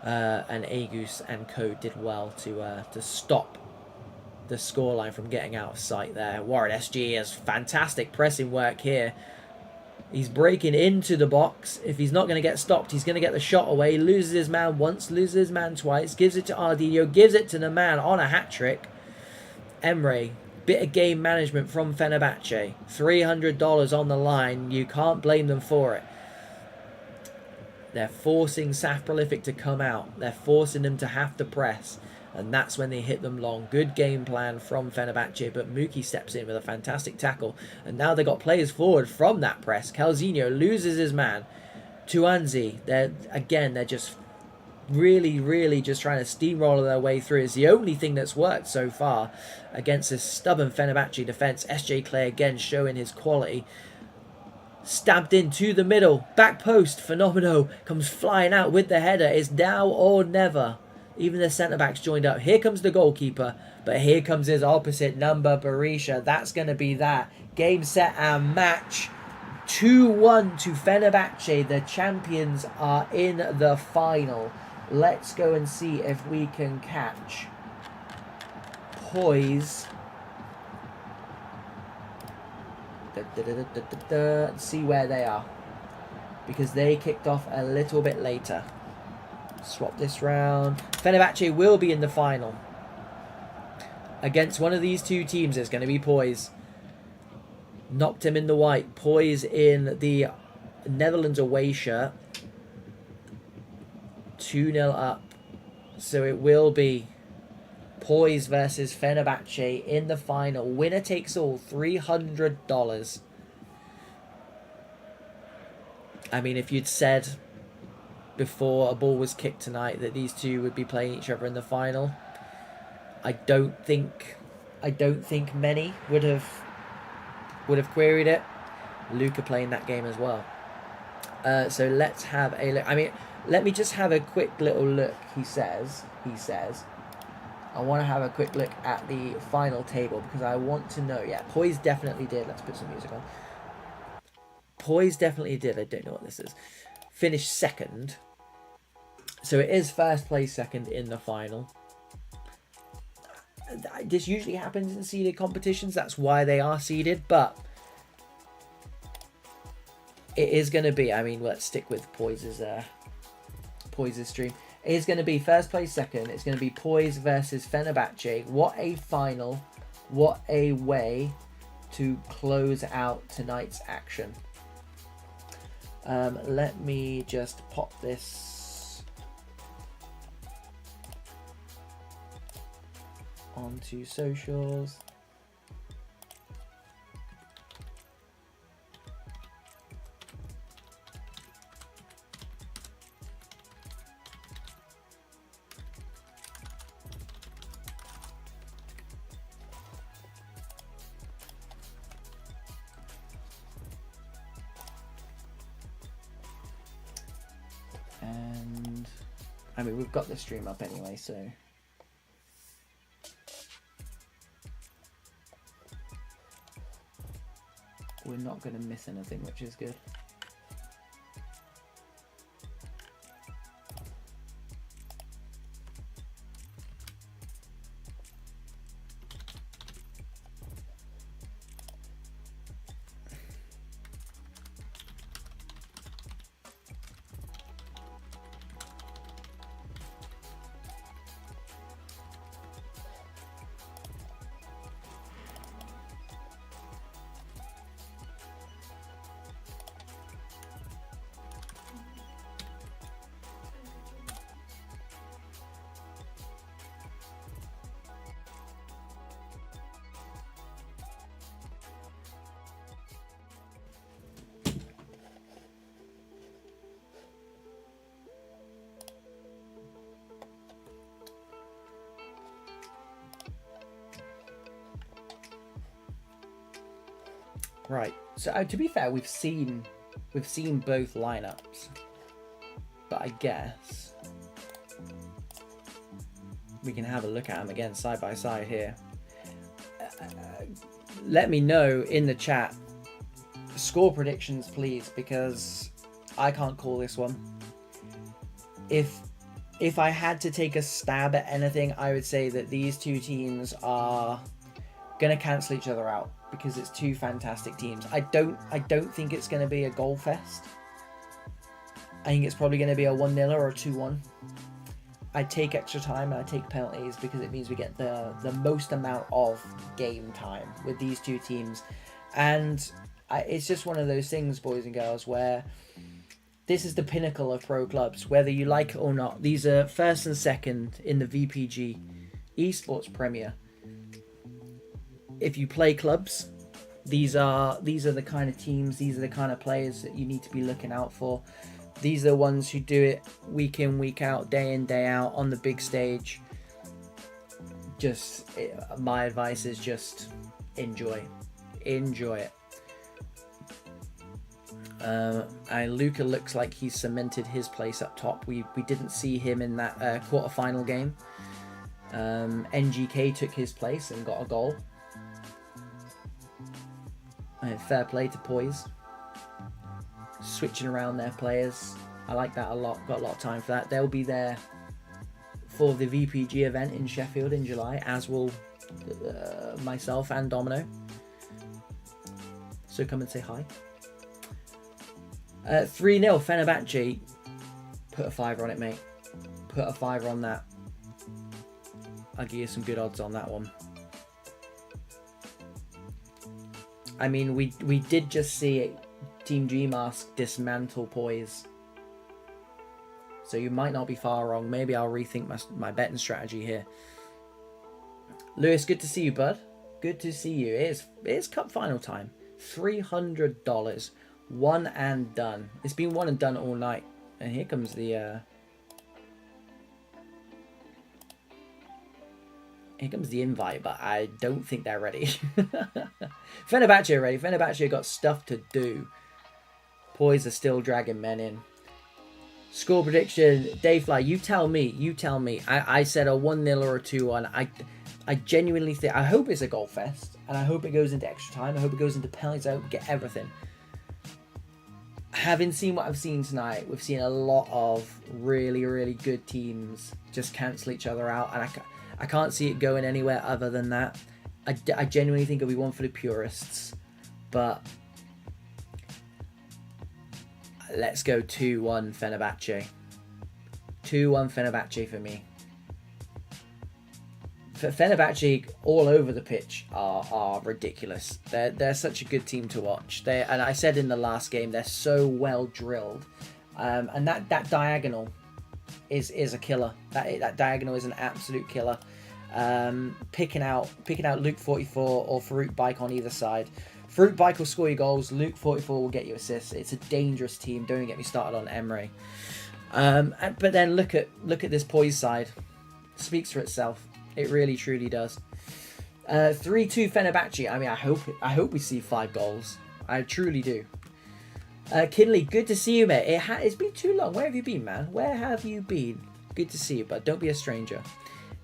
And Agus and co did well to stop the scoreline from getting out of sight there. Warren SG has fantastic pressing work here. He's breaking into the box. If he's not going to get stopped, he's going to get the shot away. Loses his man once, loses his man twice. Gives it to Ardinho, gives it to the man on a hat-trick. Emre, bit of game management from Fenerbahce. $300 on the line. You can't blame them for it. They're forcing Saf Prolific to come out. They're forcing them to have to press. And that's when they hit them long. Good game plan from Fenerbahce, but Mookie steps in with a fantastic tackle. And now they got players forward from that press. Calzinho loses his man to Anzi. They're just really just trying to steamroller their way through. It's the only thing that's worked so far against this stubborn Fenerbahce defence. SJ Clay again showing his quality. Stabbed into the middle. Back post. Fenomeno comes flying out with the header. It's now or never. Even the centre-backs joined up. Here comes the goalkeeper. But here comes his opposite number, Berisha. That's going to be that. Game, set, and match. 2-1 to Fenerbahce. The champions are in the final. Let's go and see if we can catch Poise. See where they are. Because they kicked off a little bit later. Swap this round. Fenerbahce will be in the final. Against one of these two teams, it's going to be Poise. Knocked him in the white. Poise in the Netherlands away shirt. 2-0 up. So it will be Poise versus Fenerbahce in the final. Winner takes all. $300. I mean, if you'd said before a ball was kicked tonight that these two would be playing each other in the final, I don't think many would have queried it. Luca playing that game as well. So let's have a look. I mean, let me just have a quick little look. He says I want to have a quick look at the final table because I want to know. Yeah, Poise definitely did. Let's put some music on. Poise definitely did. I don't know what this is. Finished second. So it is first place second in the final. This usually happens in seeded competitions. That's why they are seeded. But it is going to be... I mean, let's stick with Poise's stream. It is going to be first place second. It's going to be Poise versus Fenerbahce. What a final. What a way to close out tonight's action. Let me just pop this onto socials. I mean, we've got the stream up anyway, so... we're not going to miss anything, which is good. Right. So to be fair, we've seen both lineups, but I guess we can have a look at them again side by side here. Let me know in the chat score predictions, please, because I can't call this one. If I had to take a stab at anything, I would say that these two teams are gonna cancel each other out, because it's two fantastic teams. I don't think it's going to be a goal fest. I think it's probably going to be a 1-0 or a 2-1. I take extra time and I take penalties because it means we get the most amount of game time with these two teams. And it's just one of those things, boys and girls, where this is the pinnacle of pro clubs, whether you like it or not. These are first and second in the VPG Esports Premier. If you play clubs, these are the kind of teams, these are the kind of players that you need to be looking out for. These are the ones who do it week in, week out, day in, day out on the big stage. My advice is just enjoy it. And Luca looks like he's cemented his place up top. We didn't see him in that quarterfinal game. NGK took his place and got a goal. Fair play to Poise. Switching around their players. I like that a lot. Got a lot of time for that. They'll be there for the VPG event in Sheffield in July, as will myself and Domino. So come and say hi. 3-0 Fenerbahce. Put a fiver on it, mate. Put a fiver on that. I'll give you some good odds on that one. I mean, we did just see Team G-Mask dismantle Poise. So you might not be far wrong. Maybe I'll rethink my betting strategy here. Lewis, good to see you, bud. Good to see you. It is cup final time. $300. One and done. It's been one and done all night. And here comes the... Here comes the invite, but I don't think they're ready. Fenerbahce are ready. Fenerbahce got stuff to do. Poise are still dragging men in. Score prediction, Dayfly, you tell me. You tell me. I said a 1-0 or a 2-1. I genuinely think... I hope it's a goal fest. And I hope it goes into extra time. I hope it goes into penalties. I hope we get everything. Having seen what I've seen tonight, we've seen a lot of really, really good teams just cancel each other out. And I can't see it going anywhere other than that. I genuinely think it'll be one for the purists. But let's go 2-1 Fenerbahce. 2-1 Fenerbahce for me. Fenerbahce all over the pitch are ridiculous. They're such a good team to watch. And I said in the last game, they're so well drilled. And that diagonal is a killer. That diagonal is an absolute killer. Picking out Luke 44 or Farouk Bike on either side. Farouk Bike will score you goals. Luke 44 will get you assists. It's a dangerous team. Don't get me started on Emre. But then look at this Poise side. It speaks for itself. It really truly does. 3-2 Fenerbahce. I mean, I hope we see 5 goals. I truly do. Kinley, good to see you, mate. It's been too long. Where have you been, man? Where have you been? Good to see you, but don't be a stranger.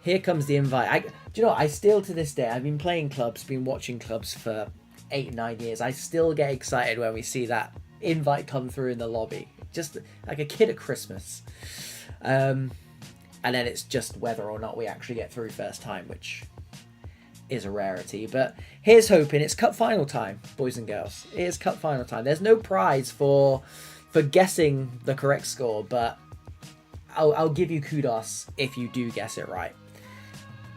Here comes the invite. Do you know what? I still, to this day, I've been playing clubs, been watching clubs for 8-9 years. I still get excited when we see that invite come through in the lobby. Just like a kid at Christmas. And then it's just whether or not we actually get through first time, which is a rarity. But here's hoping. It's cup final time, boys and girls. It is cup final time. There's no prize for guessing the correct score, but I'll give you kudos if you do guess it right.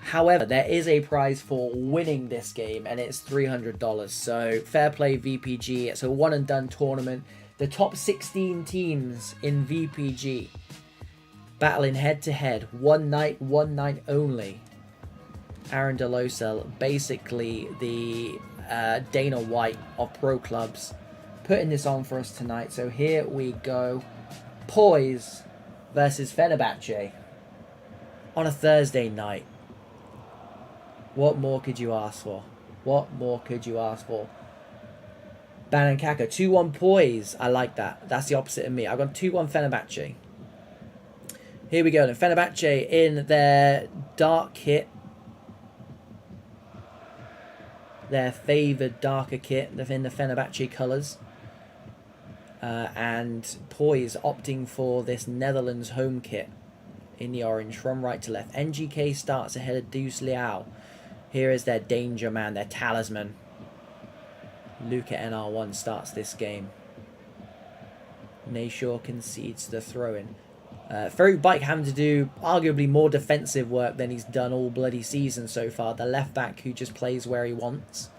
However, there is a prize for winning this game, and it's $300. So fair play VPG. It's a one and done tournament. The top 16 teams in VPG battling head to head. One night only. Aaron DeLosel, basically the Dana White of pro clubs, putting this on for us tonight. So here we go. Poise versus Fenerbahce on a Thursday night. What more could you ask for? What more could you ask for? Banankaka, 2-1 Poise. I like that. That's the opposite of me. I've gone 2-1 Fenerbahce. Here we go. Then Fenerbahce in their dark kit. Their favoured darker kit. They're in the Fenerbahce colours. And Poise opting for this Netherlands home kit in the orange from right to left. NGK starts ahead of Deuce Liao. Here is their danger man, their talisman. Luca NR1 starts this game. Nayshaw concedes the throw-in. Farouk Bike having to do arguably more defensive work than he's done all bloody season so far. The left back who just plays where he wants.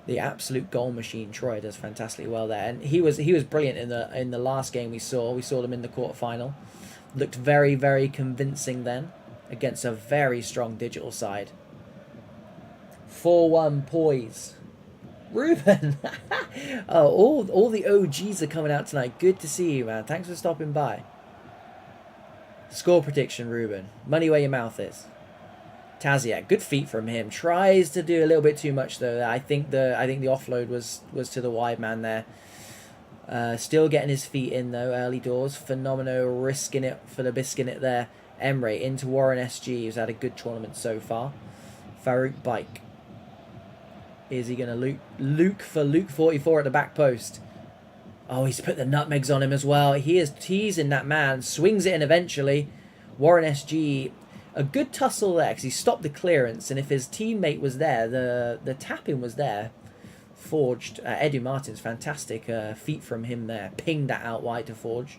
The absolute goal machine. Troy does fantastically well there, and he was brilliant in the last game we saw. We saw them in the quarterfinal. Looked very, very convincing then against a very strong digital side. 4-1 Poise. Ruben! Oh, all the OGs are coming out tonight. Good to see you, man. Thanks for stopping by. Score prediction, Ruben. Money where your mouth is. Taziak, good feet from him. Tries to do a little bit too much though. I think the offload was to the wide man there. Still getting his feet in though, early doors. Phenomeno risking it for the biscuit there. Emre into Warren SG, who's had a good tournament so far. Farouk Bike. Is he going to Luke for Luke 44 at the back post? Oh, he's put the nutmegs on him as well. He is teasing that man. Swings it in eventually. Warren SG, a good tussle there because he stopped the clearance. And if his teammate was there, the tapping was there. Forged. Edu Martins, fantastic feat from him there. Pinged that out wide to Forge.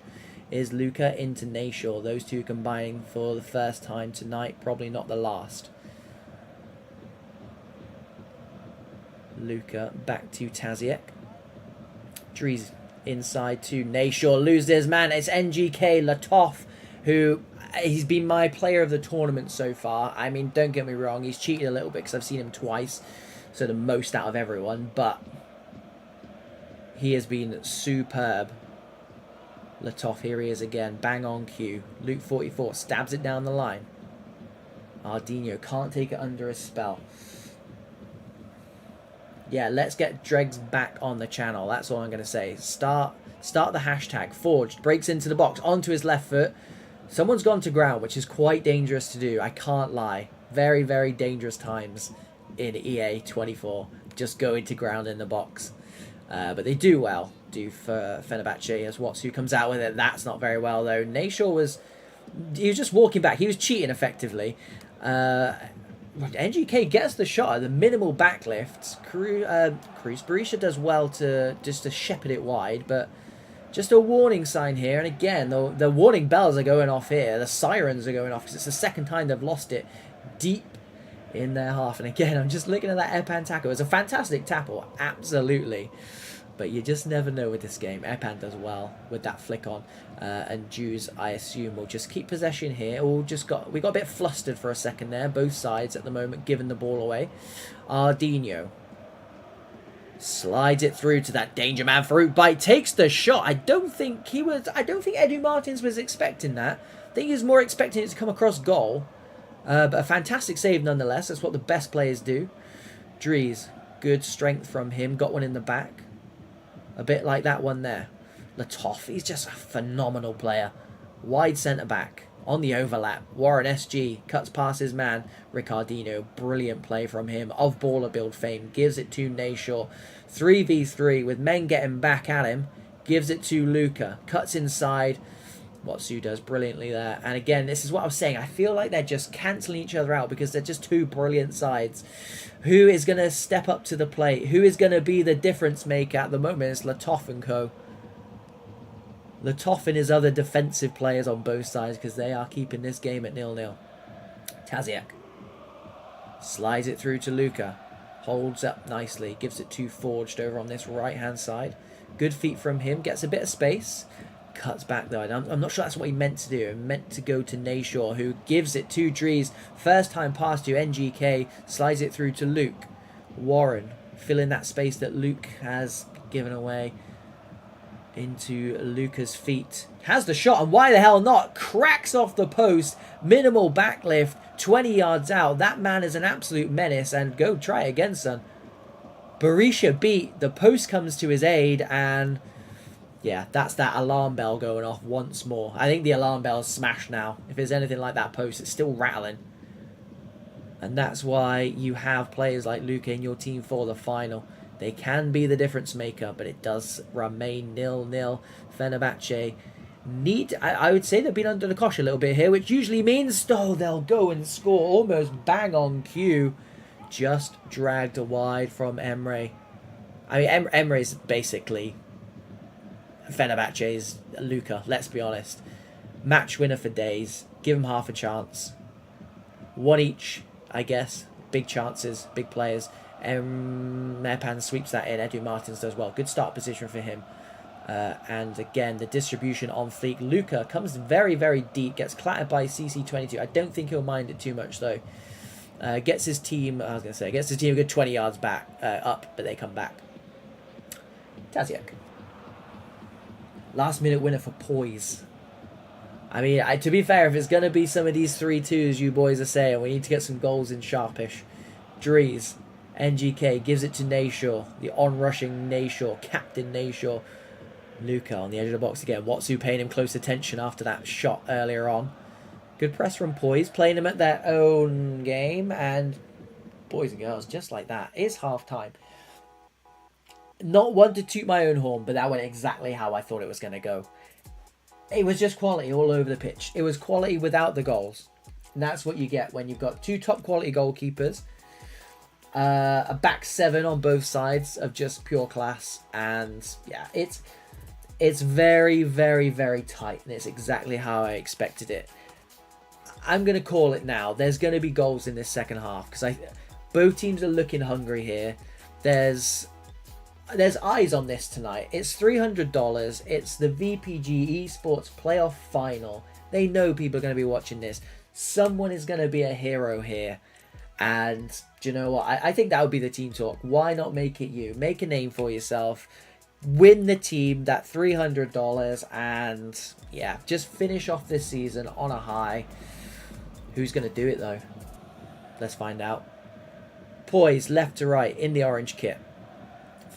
Is Luca into Nayshaw. Those two combining for the first time tonight. Probably not the last. Luca back to Taziek. Dries inside to Nayshaw. Loses his man. It's NGK Latoff, who he's been my player of the tournament so far. I mean, don't get me wrong. He's cheated a little bit because I've seen him twice. So the most out of everyone. But he has been superb. Latoff, here he is again. Bang on cue. Luke 44 stabs it down the line. Ardino can't take it under a spell. Yeah, let's get Dregs back on the channel. That's all I'm going to say. Start the hashtag. Forged. Breaks into the box. Onto his left foot. Someone's gone to ground, which is quite dangerous to do. I can't lie. Very, very dangerous times in EA 24. Just going to ground in the box. But they do well. Do for Fenerbahce as Watsu comes out with it. That's not very well, though. Nayshaw was just walking back. He was cheating, effectively. NGK gets the shot at the minimal backlifts. Cruz Berisha does well to shepherd it wide, but just a warning sign here. And again, the warning bells are going off here. The sirens are going off because it's the second time they've lost it deep in their half. And again, I'm just looking at that Epan tackle. It's a fantastic tackle, absolutely. But you just never know with this game. Epan does well with that flick on. And Jews, I assume, will just keep possession here. We got a bit flustered for a second there. Both sides at the moment giving the ball away. Ardino slides it through to that danger man. Farouk Bite takes the shot. I don't think Edu Martins was expecting that. I think he was more expecting it to come across goal. But a fantastic save nonetheless. That's what the best players do. Dries, good strength from him. Got one in the back. A bit like that one there. Latoff, he's just a phenomenal player. Wide centre-back. on the overlap. Warren SG cuts past his man, Ricardino. Brilliant play from him. Of baller build fame. Gives it to Nayshaw. 3v3 with men getting back at him. Gives it to Luca. Cuts inside. Watsu does brilliantly there. And again, this is what I was saying. I feel like they're just cancelling each other out because they're just two brilliant sides. Who is going to step up to the plate? Who is going to be the difference maker at the moment? It's Latoff and co. Latoff and his other defensive players on both sides because they are keeping this game at 0-0. Taziak slides it through to Luca. Holds up nicely. Gives it to Forged over on this right-hand side. Good feet from him. Gets a bit of space. Cuts back though. I'm not sure that's what he meant to do. He meant to go to Nayshaw, who gives it to Dries. First time pass to NGK. Slides it through to Luke. Warren filling that space that Luke has given away into Luca's feet. Has the shot, and why the hell not? Cracks off the post. Minimal backlift. 20 yards out. That man is an absolute menace. And go try it again, son. Berisha beat. The post comes to his aid, and yeah, that's that alarm bell going off once more. I think the alarm bell is smashed now. If there's anything like that post, it's still rattling. And that's why you have players like Luca in your team for the final. They can be the difference maker, but it does remain 0-0. Fenerbahce need... I would say they've been under the cosh a little bit here, which usually means, oh, they'll go and score almost bang on cue. Just dragged wide from Emre. I mean, Emre's basically Fenerbahce's Luca, let's be honest. Match winner for days. Give him half a chance. One each, I guess. Big chances, big players. Merpan sweeps that in. Edu Martins does well. Good start position for him. And again, the distribution on fleek. Luca comes very, very deep. Gets clattered by CC22. I don't think he'll mind it too much, though. Gets his team, gets his team a good 20 yards back, up, but they come back. Taziak. Last minute winner for Poise. I mean, to be fair, if it's going to be some of these 3-2s you boys are saying, we need to get some goals in sharpish. Dries. NGK gives it to Nayshaw. The on-rushing Nayshaw. Captain Nayshaw. Luca on the edge of the box again. Watsu paying him close attention after that shot earlier on. Good press from Poise. Playing them at their own game. And boys and girls, just like that. It's half-time. Not one to toot my own horn, but that went exactly how I thought it was going to go. It was just quality all over the pitch. It was quality without the goals. And that's what you get when you've got two top quality goalkeepers. A back seven on both sides of just pure class. And yeah, it's very, very, very tight. And it's exactly how I expected it. I'm going to call it now. There's going to be goals in this second half. Because both teams are looking hungry here. There's eyes on this tonight. It's $300. It's the VPG Esports playoff final. They know people are going to be watching this. Someone is going to be a hero here. And do you know what? I think that would be the team talk. Why not make it you? Make a name for yourself. Win the team that $300. And yeah, just finish off this season on a high. Who's going to do it though? Let's find out. Poise left to right in the orange kit.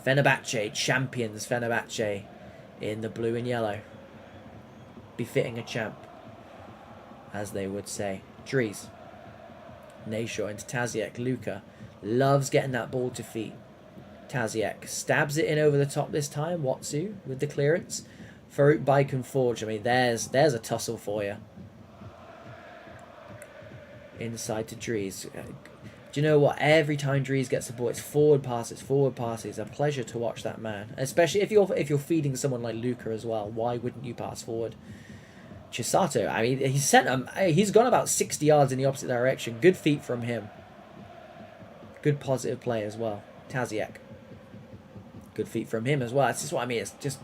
Fenerbahce, champions Fenerbahce in the blue and yellow. Befitting a champ, as they would say. Dries. Nayshaw into Taziak. Luca loves getting that ball to feet. Taziak stabs it in over the top this time. Watsu with the clearance. Farouk Bike and Forge. I mean, there's a tussle for you. Inside to Dries. Do you know what? Every time Dries gets the ball, it's forward passes, forward passes. A pleasure to watch that man. Especially if you're feeding someone like Luca as well. Why wouldn't you pass forward? Chisato, I mean, he's gone about 60 yards in the opposite direction. Good feet from him. Good positive play as well. Taziak. Good feet from him as well. That's just what I mean. It's just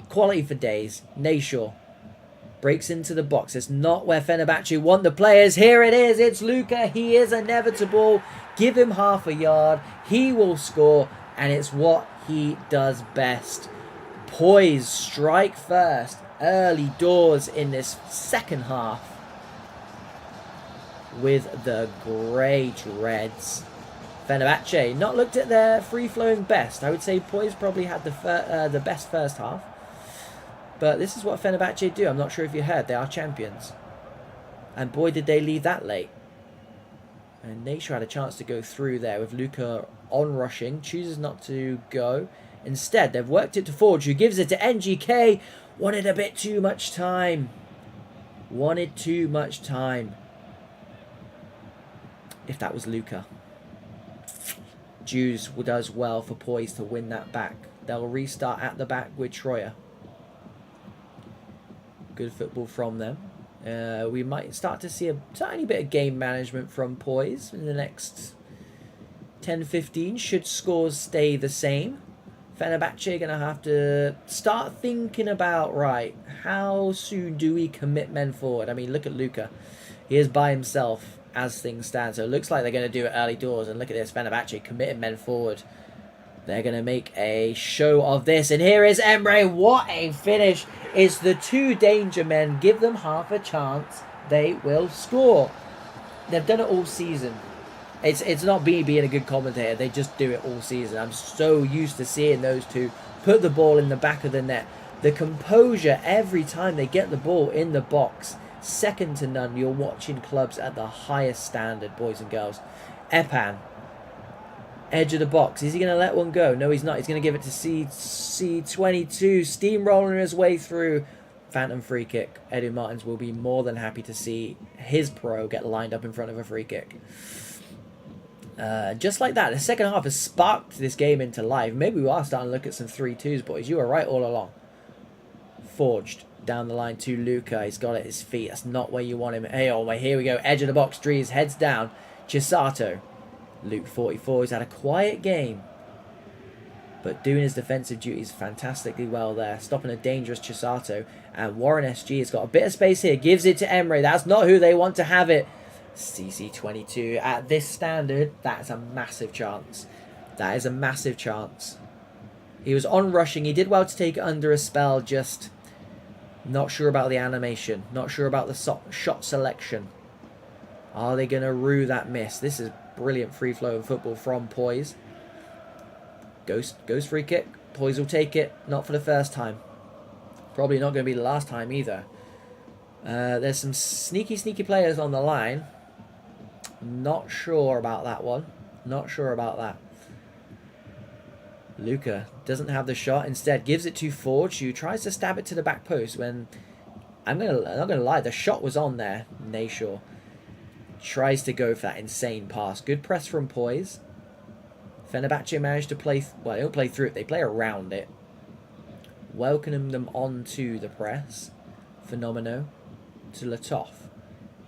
quality for days. Nayshaw. Breaks into the box. It's not where Fenerbahce want the players. Here it is. It's Luca. He is inevitable. Give him half a yard. He will score. And it's what he does best. Poise. Strike first. Early doors in this second half. With the Great Reds. Fenerbahce not looked at their free-flowing best. I would say Poise probably had the best first half. But this is what Fenerbahce do. I'm not sure if you heard. They are champions. And boy, did they leave that late. And Nature had a chance to go through there with Luca on rushing. Chooses not to go. Instead, they've worked it to Forge, who gives it to NGK. Wanted a bit too much time. Wanted too much time. If that was Luca. Jews does well for Poise to win that back. They'll restart at the back with Troyer. Good football from them. We might start to see a tiny bit of game management from Poise in the next 10-15. Should scores stay the same. Fenerbahce are going to have to start thinking about, right, how soon do we commit men forward? I mean, look at Luca. He is by himself as things stand. So it looks like they're going to do it early doors. And look at this, Fenerbahce committing men forward. They're going to make a show of this. And here is Emre. What a finish. It's the two danger men. Give them half a chance. They will score. They've done it all season. It's not me being a good commentator. They just do it all season. I'm so used to seeing those two put the ball in the back of the net. The composure every time they get the ball in the box. Second to none. You're watching clubs at the highest standard, boys and girls. Epan. Edge of the box. Is he going to let one go? No, he's not. He's going to give it to C22. Steamrolling his way through. Phantom free kick. Edu Martins will be more than happy to see his pro get lined up in front of a free kick. Just like that, the second half has sparked this game into life. Maybe we are starting to look at some 3-2s, boys. You were right all along. Forged down the line to Luca. He's got it at his feet. That's not where you want him. Hey, oh, here we go. Edge of the box. Dries heads down. Chisato. Luke 44. He's had a quiet game, but doing his defensive duties fantastically well there. Stopping a dangerous Chisato. And Warren SG has got a bit of space here. Gives it to Emre. That's not who they want to have it. CC22 at this standard, that's a massive chance. That is a massive chance. He was on rushing. He did well to take it under a spell. Just not sure about the animation. Not sure about the shot selection. Are they going to rue that miss? This is brilliant free flowing football from Poise. Goes free kick. Poise will take it. Not for the first time. Probably not going to be the last time either. There's some sneaky players on the line. Not sure about that one. Not sure about that. Luca doesn't have the shot. Instead, gives it to Forge, who tries to stab it to the back post when... I'm not gonna lie, the shot was on there. Nayshaw tries to go for that insane pass. Good press from Poise. Fenerbahce managed to play... Well, they don't play through it. They play around it. Welcoming them onto the press. Fenomeno to Latov.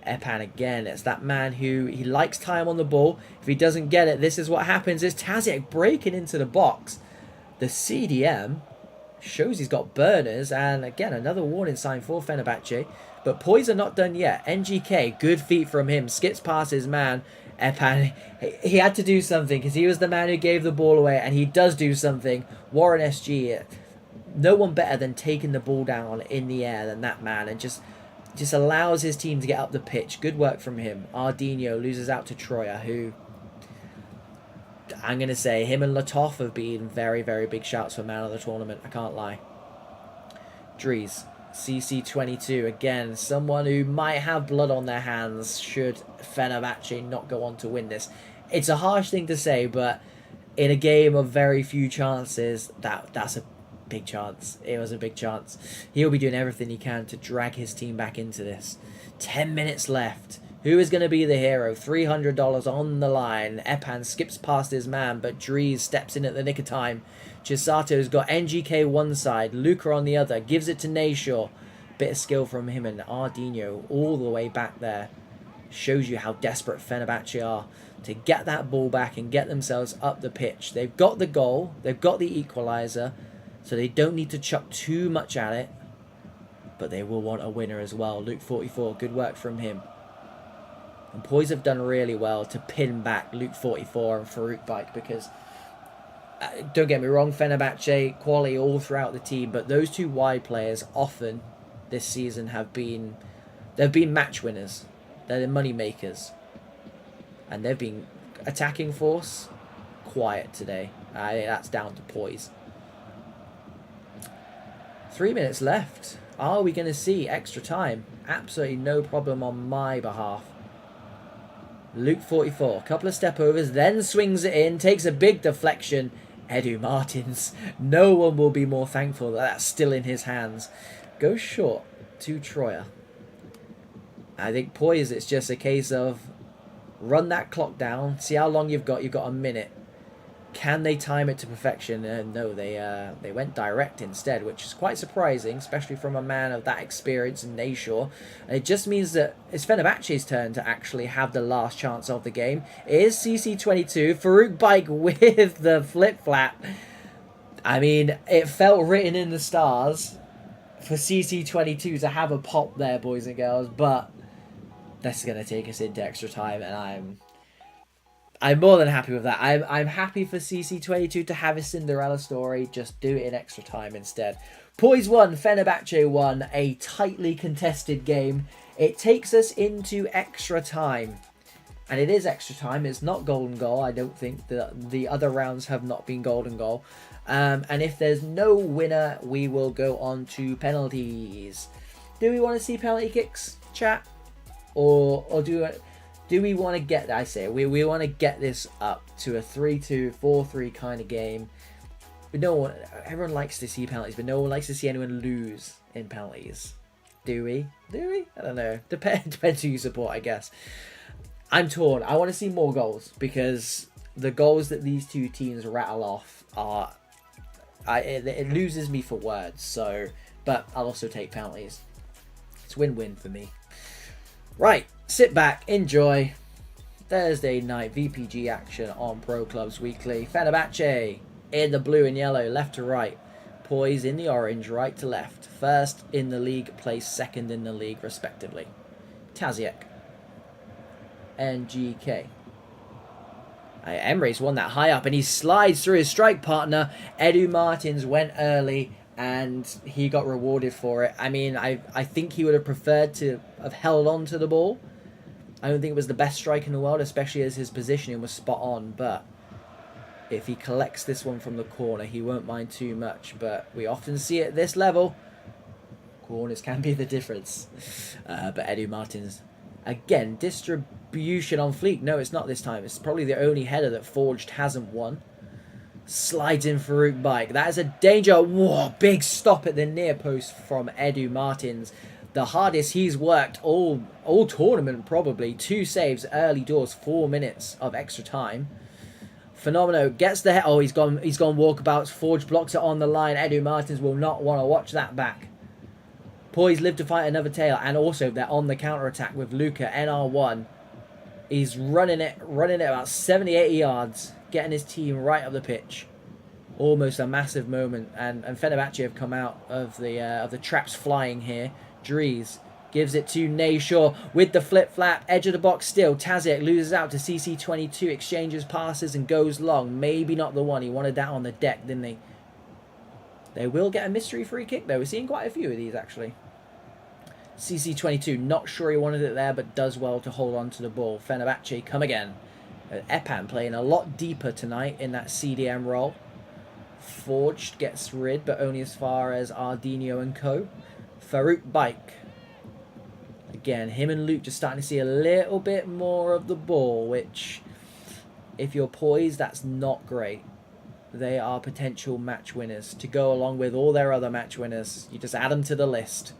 Epan again. It's that man who he likes time on the ball. If he doesn't get it, this is what happens. It's Tazic breaking into the box. The CDM shows he's got burners. And again, another warning sign for Fenerbahce. But Poise are not done yet. NGK, good feet from him. Skips past his man. Epan, he had to do something because he was the man who gave the ball away. And he does do something. Warren SG, no one better than taking the ball down in the air than that man. And just allows his team to get up the pitch. Good work from him. Ardino loses out to Troyer, who I'm going to say him and Latov have been very, very big shouts for man of the tournament. I can't lie. Dries, CC22, again, someone who might have blood on their hands should Fenerbahce not go on to win this. It's a harsh thing to say, but in a game of very few chances, that's a big chance. It was a big chance. He'll be doing everything he can to drag his team back into this. 10 minutes left. Who is going to be the hero? $300 on the line. Epan skips past his man, but Dries steps in at the nick of time. Chisato's got NGK one side, Luca on the other. Gives it to Nayshaw. Bit of skill from him and Ardino all the way back there. Shows you how desperate Fenerbahce are to get that ball back and get themselves up the pitch. They've got the goal. They've got the equaliser. So they don't need to chuck too much at it. But they will want a winner as well. Luke 44, good work from him. And Poise have done really well to pin back Luke 44 and Farouk Bike because, don't get me wrong, Fenerbahce, quality all throughout the team. But those two wide players often this season they've been match winners. They're the money makers. And they've been attacking force quiet today. That's down to Poise. 3 minutes left. Are we going to see extra time? Absolutely no problem on my behalf. Luke 44, couple of step overs, then swings it in, takes a big deflection. Edu Martins, no one will be more thankful that that's still in his hands. Goes short to Troyer. I think Poise, it's just a case of run that clock down, see how long you've got. You've got a minute. Can they time it to perfection? No, they went direct instead, which is quite surprising, especially from a man of that experience in Nashor. And it just means that it's Fenerbahce's turn to actually have the last chance of the game. It is CC22, Farouk Bike with the flip-flap. I mean, it felt written in the stars for CC22 to have a pop there, boys and girls, but that's going to take us into extra time, and I'm more than happy with that. I'm happy for CC22 to have a Cinderella story. Just do it in extra time instead. Poise 1, Fenerbahce 1. A tightly contested game. It takes us into extra time. And it is extra time. It's not golden goal. I don't think that the other rounds have not been golden goal. And if there's no winner, we will go on to penalties. Do we want to see penalty kicks, chat? Or do we want to get, I say, we want to get this up to a 3-2, 4-3 kind of game. But everyone likes to see penalties, but no one likes to see anyone lose in penalties. Do we? I don't know. Depends who you support, I guess. I'm torn. I want to see more goals, because the goals that these two teams rattle off are... it loses me for words, so... But I'll also take penalties. It's win-win for me. Right, sit back, enjoy. Thursday night VPG action on Pro Clubs Weekly. Fenerbahce in the blue and yellow, left to right. Poise in the orange, right to left. First in the league, placed second in the league, respectively. Taziek. NGK. Emre's won that high up, and he slides through his strike partner. Edu Martins went early, and he got rewarded for it. I mean, I think he would have preferred to have held on to the ball. I don't think it was the best strike in the world, especially as his positioning was spot on. But if he collects this one from the corner, he won't mind too much. But we often see it at this level. Corners can be the difference. But Edu Martins, again, distribution on fleek. No, it's not this time. It's probably the only header that Forged hasn't won. Slides in Farouk Bike. That is a danger. Whoa, big stop at the near post from Edu Martins. The hardest he's worked all tournament, probably. 2 saves early doors, 4 minutes of extra time. Fenomeno gets the head. Oh, he's gone walkabouts. Forge blocks it on the line. Edu Martins will not want to watch that back. Poise live to fight another tail, and also they're on the counter attack with Luca. NR1. He's running it about 70-80 yards, getting his team right up the pitch. Almost a massive moment, and Fenerbahce have come out of the traps flying here. Dries gives it to Nashor with the flip-flap, edge of the box still. Taziek loses out to CC22, exchanges passes and goes long. Maybe not the one. He wanted that on the deck, didn't he? They will get a mystery free kick, though. We're seeing quite a few of these, actually. CC22, not sure he wanted it there, but does well to hold on to the ball. Fenerbahce come again. Epan playing a lot deeper tonight in that CDM role. Forged gets rid, but only as far as Ardino and co. Farouk Bike. Again, him and Luke just starting to see a little bit more of the ball, which, if you're Poised, that's not great. They are potential match winners. To go along with all their other match winners, you just add them to the list.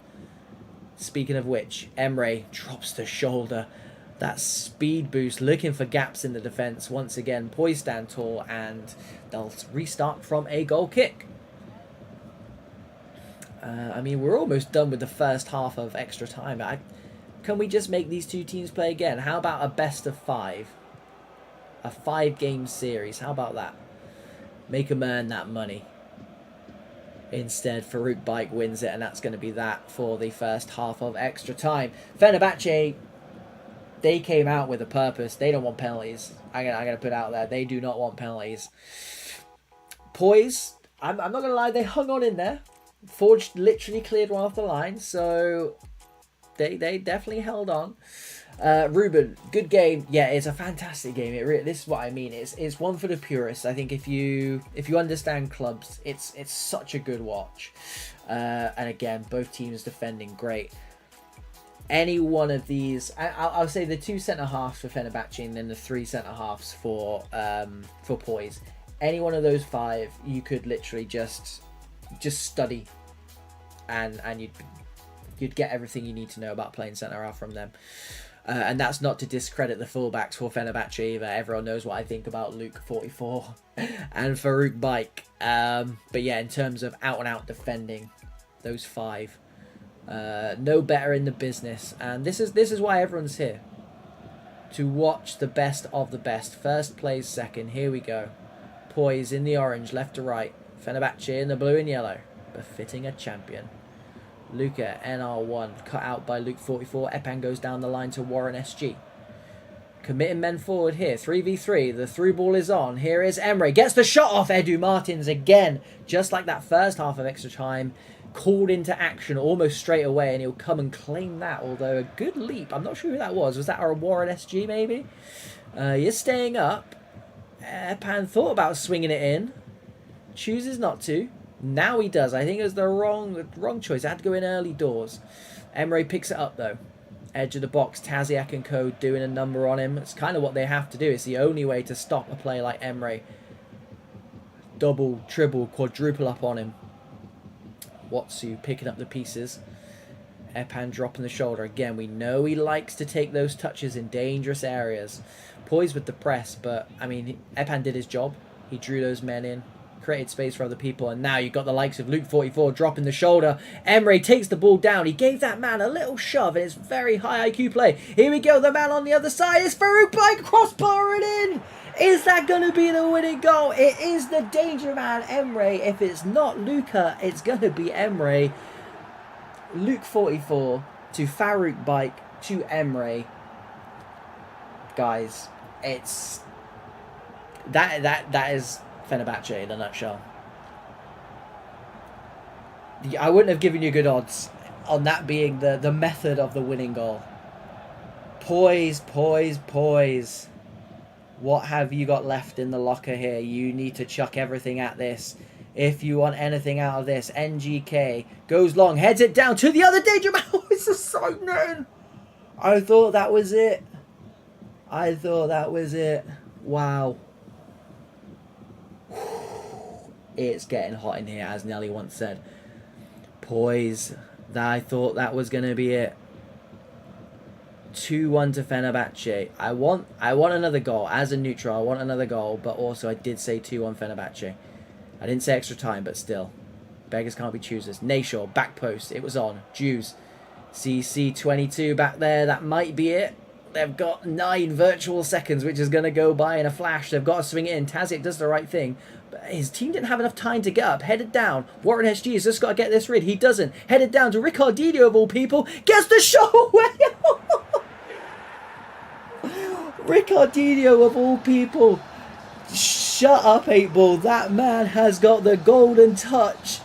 Speaking of which, Emre drops the shoulder. That speed boost, looking for gaps in the defence. Once again, Poise stand tall, and they'll restart from a goal kick. I mean, we're almost done with the first half of extra time. Can we just make these two teams play again? How about a best of 5? A 5-game series. How about that? Make them earn that money. Instead, Farouk Bike wins it, and that's going to be that for the first half of extra time. Fenerbahce, they came out with a purpose. They don't want penalties. I'm gonna put it out there. They do not want penalties. Poise, I'm not going to lie, they hung on in there. Forged literally cleared one off the line, so they definitely held on. Ruben, good game. Yeah, it's a fantastic game. This is what I mean. It's one for the purists. I think if you understand clubs, it's such a good watch. And again, both teams defending great. any one of these, I'll say the 2 centre halves for Fenerbahce and then the 3 centre halves for Poise. Any one of those 5, you could literally just study, and you'd get everything you need to know about playing centre half from them. And that's not to discredit the fullbacks for Fenerbahce either. Everyone knows what I think about Luke 44 and Farouk Bike. But yeah, in terms of out and out defending, those 5, no better in the business. And this is why everyone's here, to watch the best of the best. First plays second. Here we go. Poise in the orange, left to right. Fenerbahce in the blue and yellow, befitting a champion. Luca, NR1, cut out by Luke 44. Epan goes down the line to Warren SG. Committing men forward here. 3v3. The through ball is on. Here is Emre. Gets the shot off Edu Martins again. Just like that first half of extra time. Called into action almost straight away. And he'll come and claim that. Although a good leap. I'm not sure who that was. Was that our Warren SG maybe? He is staying up. Epan thought about swinging it in. Chooses not to. Now he does. I think it was the wrong choice. I had to go in early doors. Emre picks it up though. Edge of the box. Taziak and co doing a number on him. It's kind of what they have to do. It's the only way to stop a play like Emre. Double, triple, quadruple up on him. Watsu picking up the pieces. Epan dropping the shoulder. Again, we know he likes to take those touches in dangerous areas. Poised with the press, but I mean, Epan did his job. He drew those men in. Created space for other people, and now you've got the likes of Luke 44 dropping the shoulder. Emre takes the ball down. He gave that man a little shove, and it's very high IQ play. Here we go. The man on the other side is Farouk Bike, crossbar it in. Is that going to be the winning goal? It is the danger man, Emre. If it's not Luca, it's going to be Emre. Luke 44 to Farouk Bike to Emre. Guys, it's that is Fenerbahce in a nutshell. I wouldn't have given you good odds on that being the method of the winning goal. Poise, poise, poise. What have you got left in the locker here? You need to chuck everything at this if you want anything out of this. NGK goes long, heads it down to the other danger man. It's a side net. I thought that was it. I thought that was it. Wow. It's getting hot in here, as Nelly once said. Poise. I thought that was going to be it. 2-1 to Fenerbahce. I want another goal. As a neutral, I want another goal. But also, I did say 2-1 Fenerbahce. I didn't say extra time, but still. Beggars can't be choosers. Nashor, back post. It was on. Jews. CC22 back there. That might be it. They've got 9 virtual seconds, which is going to go by in a flash. They've got to swing it in. Tazic does the right thing. But his team didn't have enough time to get up. Headed down. Warren SG has just got to get this rid. He doesn't. Headed down to Ricardinho, of all people. Gets the shot away. Ricardinho, of all people. Shut up, 8-ball. That man has got the golden touch.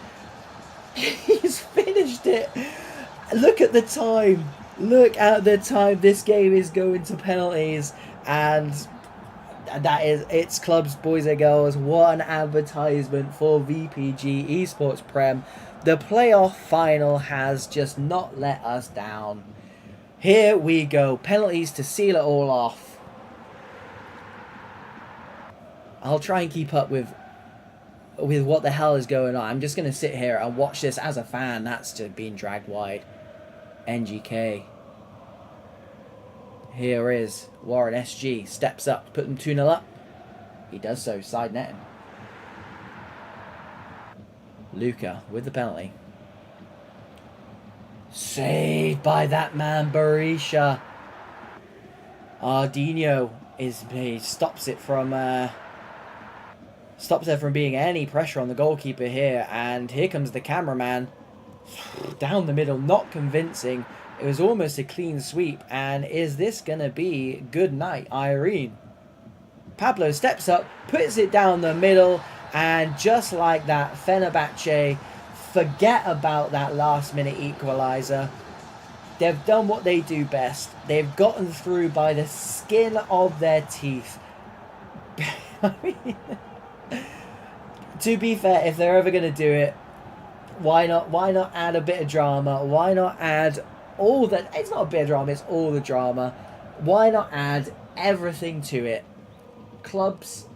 He's finished it. Look at the time. Look at the time. This game is going to penalties, and that is it's clubs, boys and girls. What an advertisement for VPG Esports Prem. The playoff final has just not let us down. Here we go. Penalties to seal it all off. I'll try and keep up with what the hell is going on. I'm just going to sit here and watch this as a fan. That's just being dragged wide. NGK. Here is Warren SG. Steps up, put them 2-0 up. He does so, side netting. Luca with the penalty. Saved by that man, Berisha. Ardino he stops it from being any pressure on the goalkeeper here, and here comes the cameraman. Down the middle, not convincing. It was almost a clean sweep, and is this going to be good night, Irene? Pablo steps up, puts it down the middle, and just like that, Fenerbahce forget about that last minute equaliser. They've done what they do best. They've gotten through by the skin of their teeth. I mean, to be fair, if they're ever going to do it, why not add a bit of drama? Why not add all that. It's not a bit of drama, it's all the drama. Why not add everything to it? Clubs,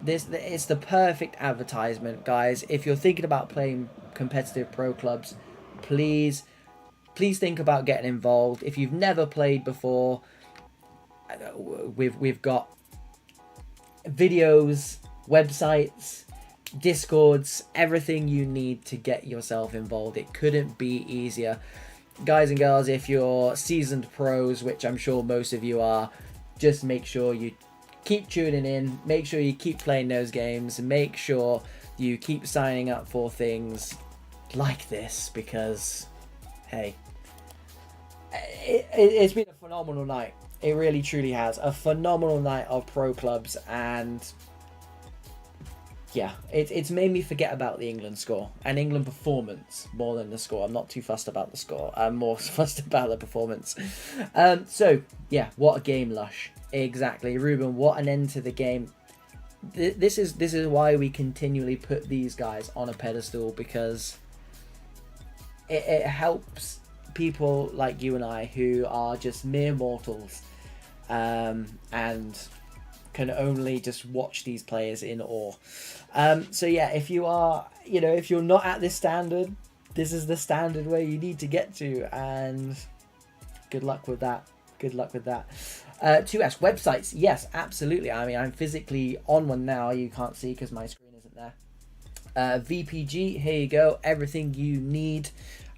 it's the perfect advertisement, guys. If you're thinking about playing competitive pro clubs, please think about getting involved. If you've never played before, we've got videos, websites, discords, everything you need to get yourself involved. It couldn't be easier. Guys and girls, if you're seasoned pros, which I'm sure most of you are, just make sure you keep tuning in, make sure you keep playing those games, and make sure you keep signing up for things like this, because hey, it's been a phenomenal night. It really truly has. A phenomenal night of pro clubs, and yeah, it's made me forget about the England score and England performance more than the score. I'm not too fussed about the score. I'm more fussed about the performance. So yeah, what a game, Lush. Exactly, Ruben. What an end to the game. This is why we continually put these guys on a pedestal, because it helps people like you and I, who are just mere mortals, and can only just watch these players in awe. So yeah, if you are, if you're not at this standard, this is the standard where you need to get to, and good luck with that. Good luck with that. 2S websites, yes, absolutely. I mean, I'm physically on one now. You can't see because my screen isn't there. VPG, here you go. Everything you need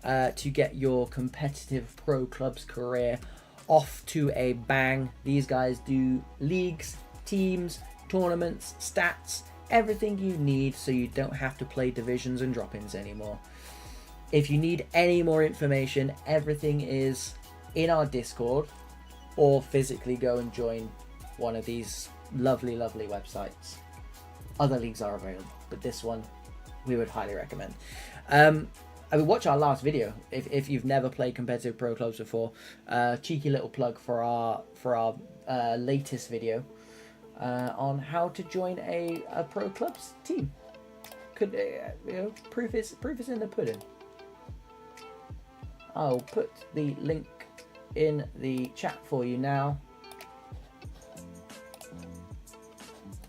to get your competitive pro clubs career off to a bang. These guys do leagues, teams, tournaments, stats, everything you need, so you don't have to play divisions and drop-ins anymore. If you need any more information, everything is in our Discord, or physically go and join one of these lovely websites. Other leagues are available, but this one we would highly recommend. I mean, watch our last video if you've never played competitive pro clubs before. Cheeky little plug for our latest video on how to join a pro clubs team. Could proof is in the pudding. I'll put the link in the chat for you now.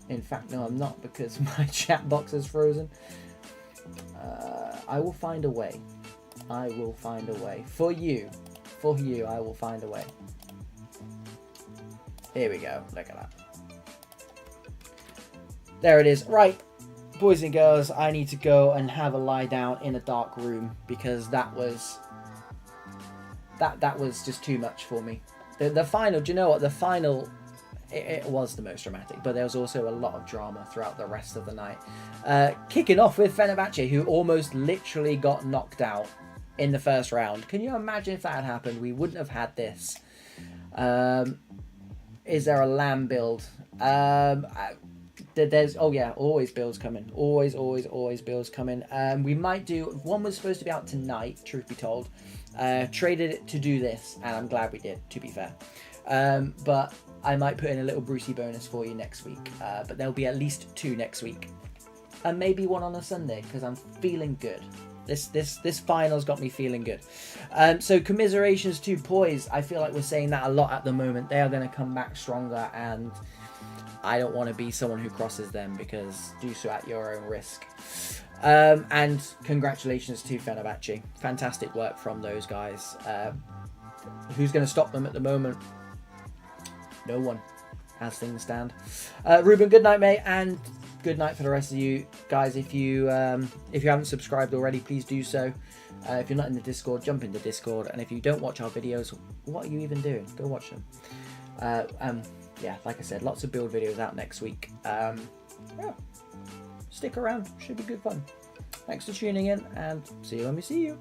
In fact, no, I'm not, because my chat box is frozen. I will find a way. I will find a way. For you, I will find a way. Here we go. Look at that. There it is. Right, boys and girls, I need to go and have a lie down in a dark room, because that was just too much for me. The final, do you know what? The final, it was the most dramatic, but there was also a lot of drama throughout the rest of the night. Kicking off with Fenerbahce, who almost literally got knocked out in the first round. Can you imagine if that had happened? We wouldn't have had this. Is there a lamb build? There's always builds coming. Always builds coming. We might do one. Was supposed to be out tonight, truth be told. Traded it to do this, and I'm glad we did, to be fair. But I might put in a little Brucey bonus for you next week. But there'll be at least 2 next week, and maybe one on a Sunday, because I'm feeling good. This final's got me feeling good. So commiserations to Poise. I feel like we're saying that a lot at the moment. They are going to come back stronger, and I don't want to be someone who crosses them, because do so at your own risk. And congratulations to Fenerbahce. Fantastic work from those guys. Who's going to stop them at the moment? No one, as things stand. Ruben, good night, mate, and good night for the rest of you guys. If you haven't subscribed already, please do so. If you're not in the Discord, jump into Discord. And if you don't watch our videos, what are you even doing? Go watch them. Yeah, like I said, lots of build videos out next week. Yeah, stick around. Should be good fun. Thanks for tuning in, and see you when we see you.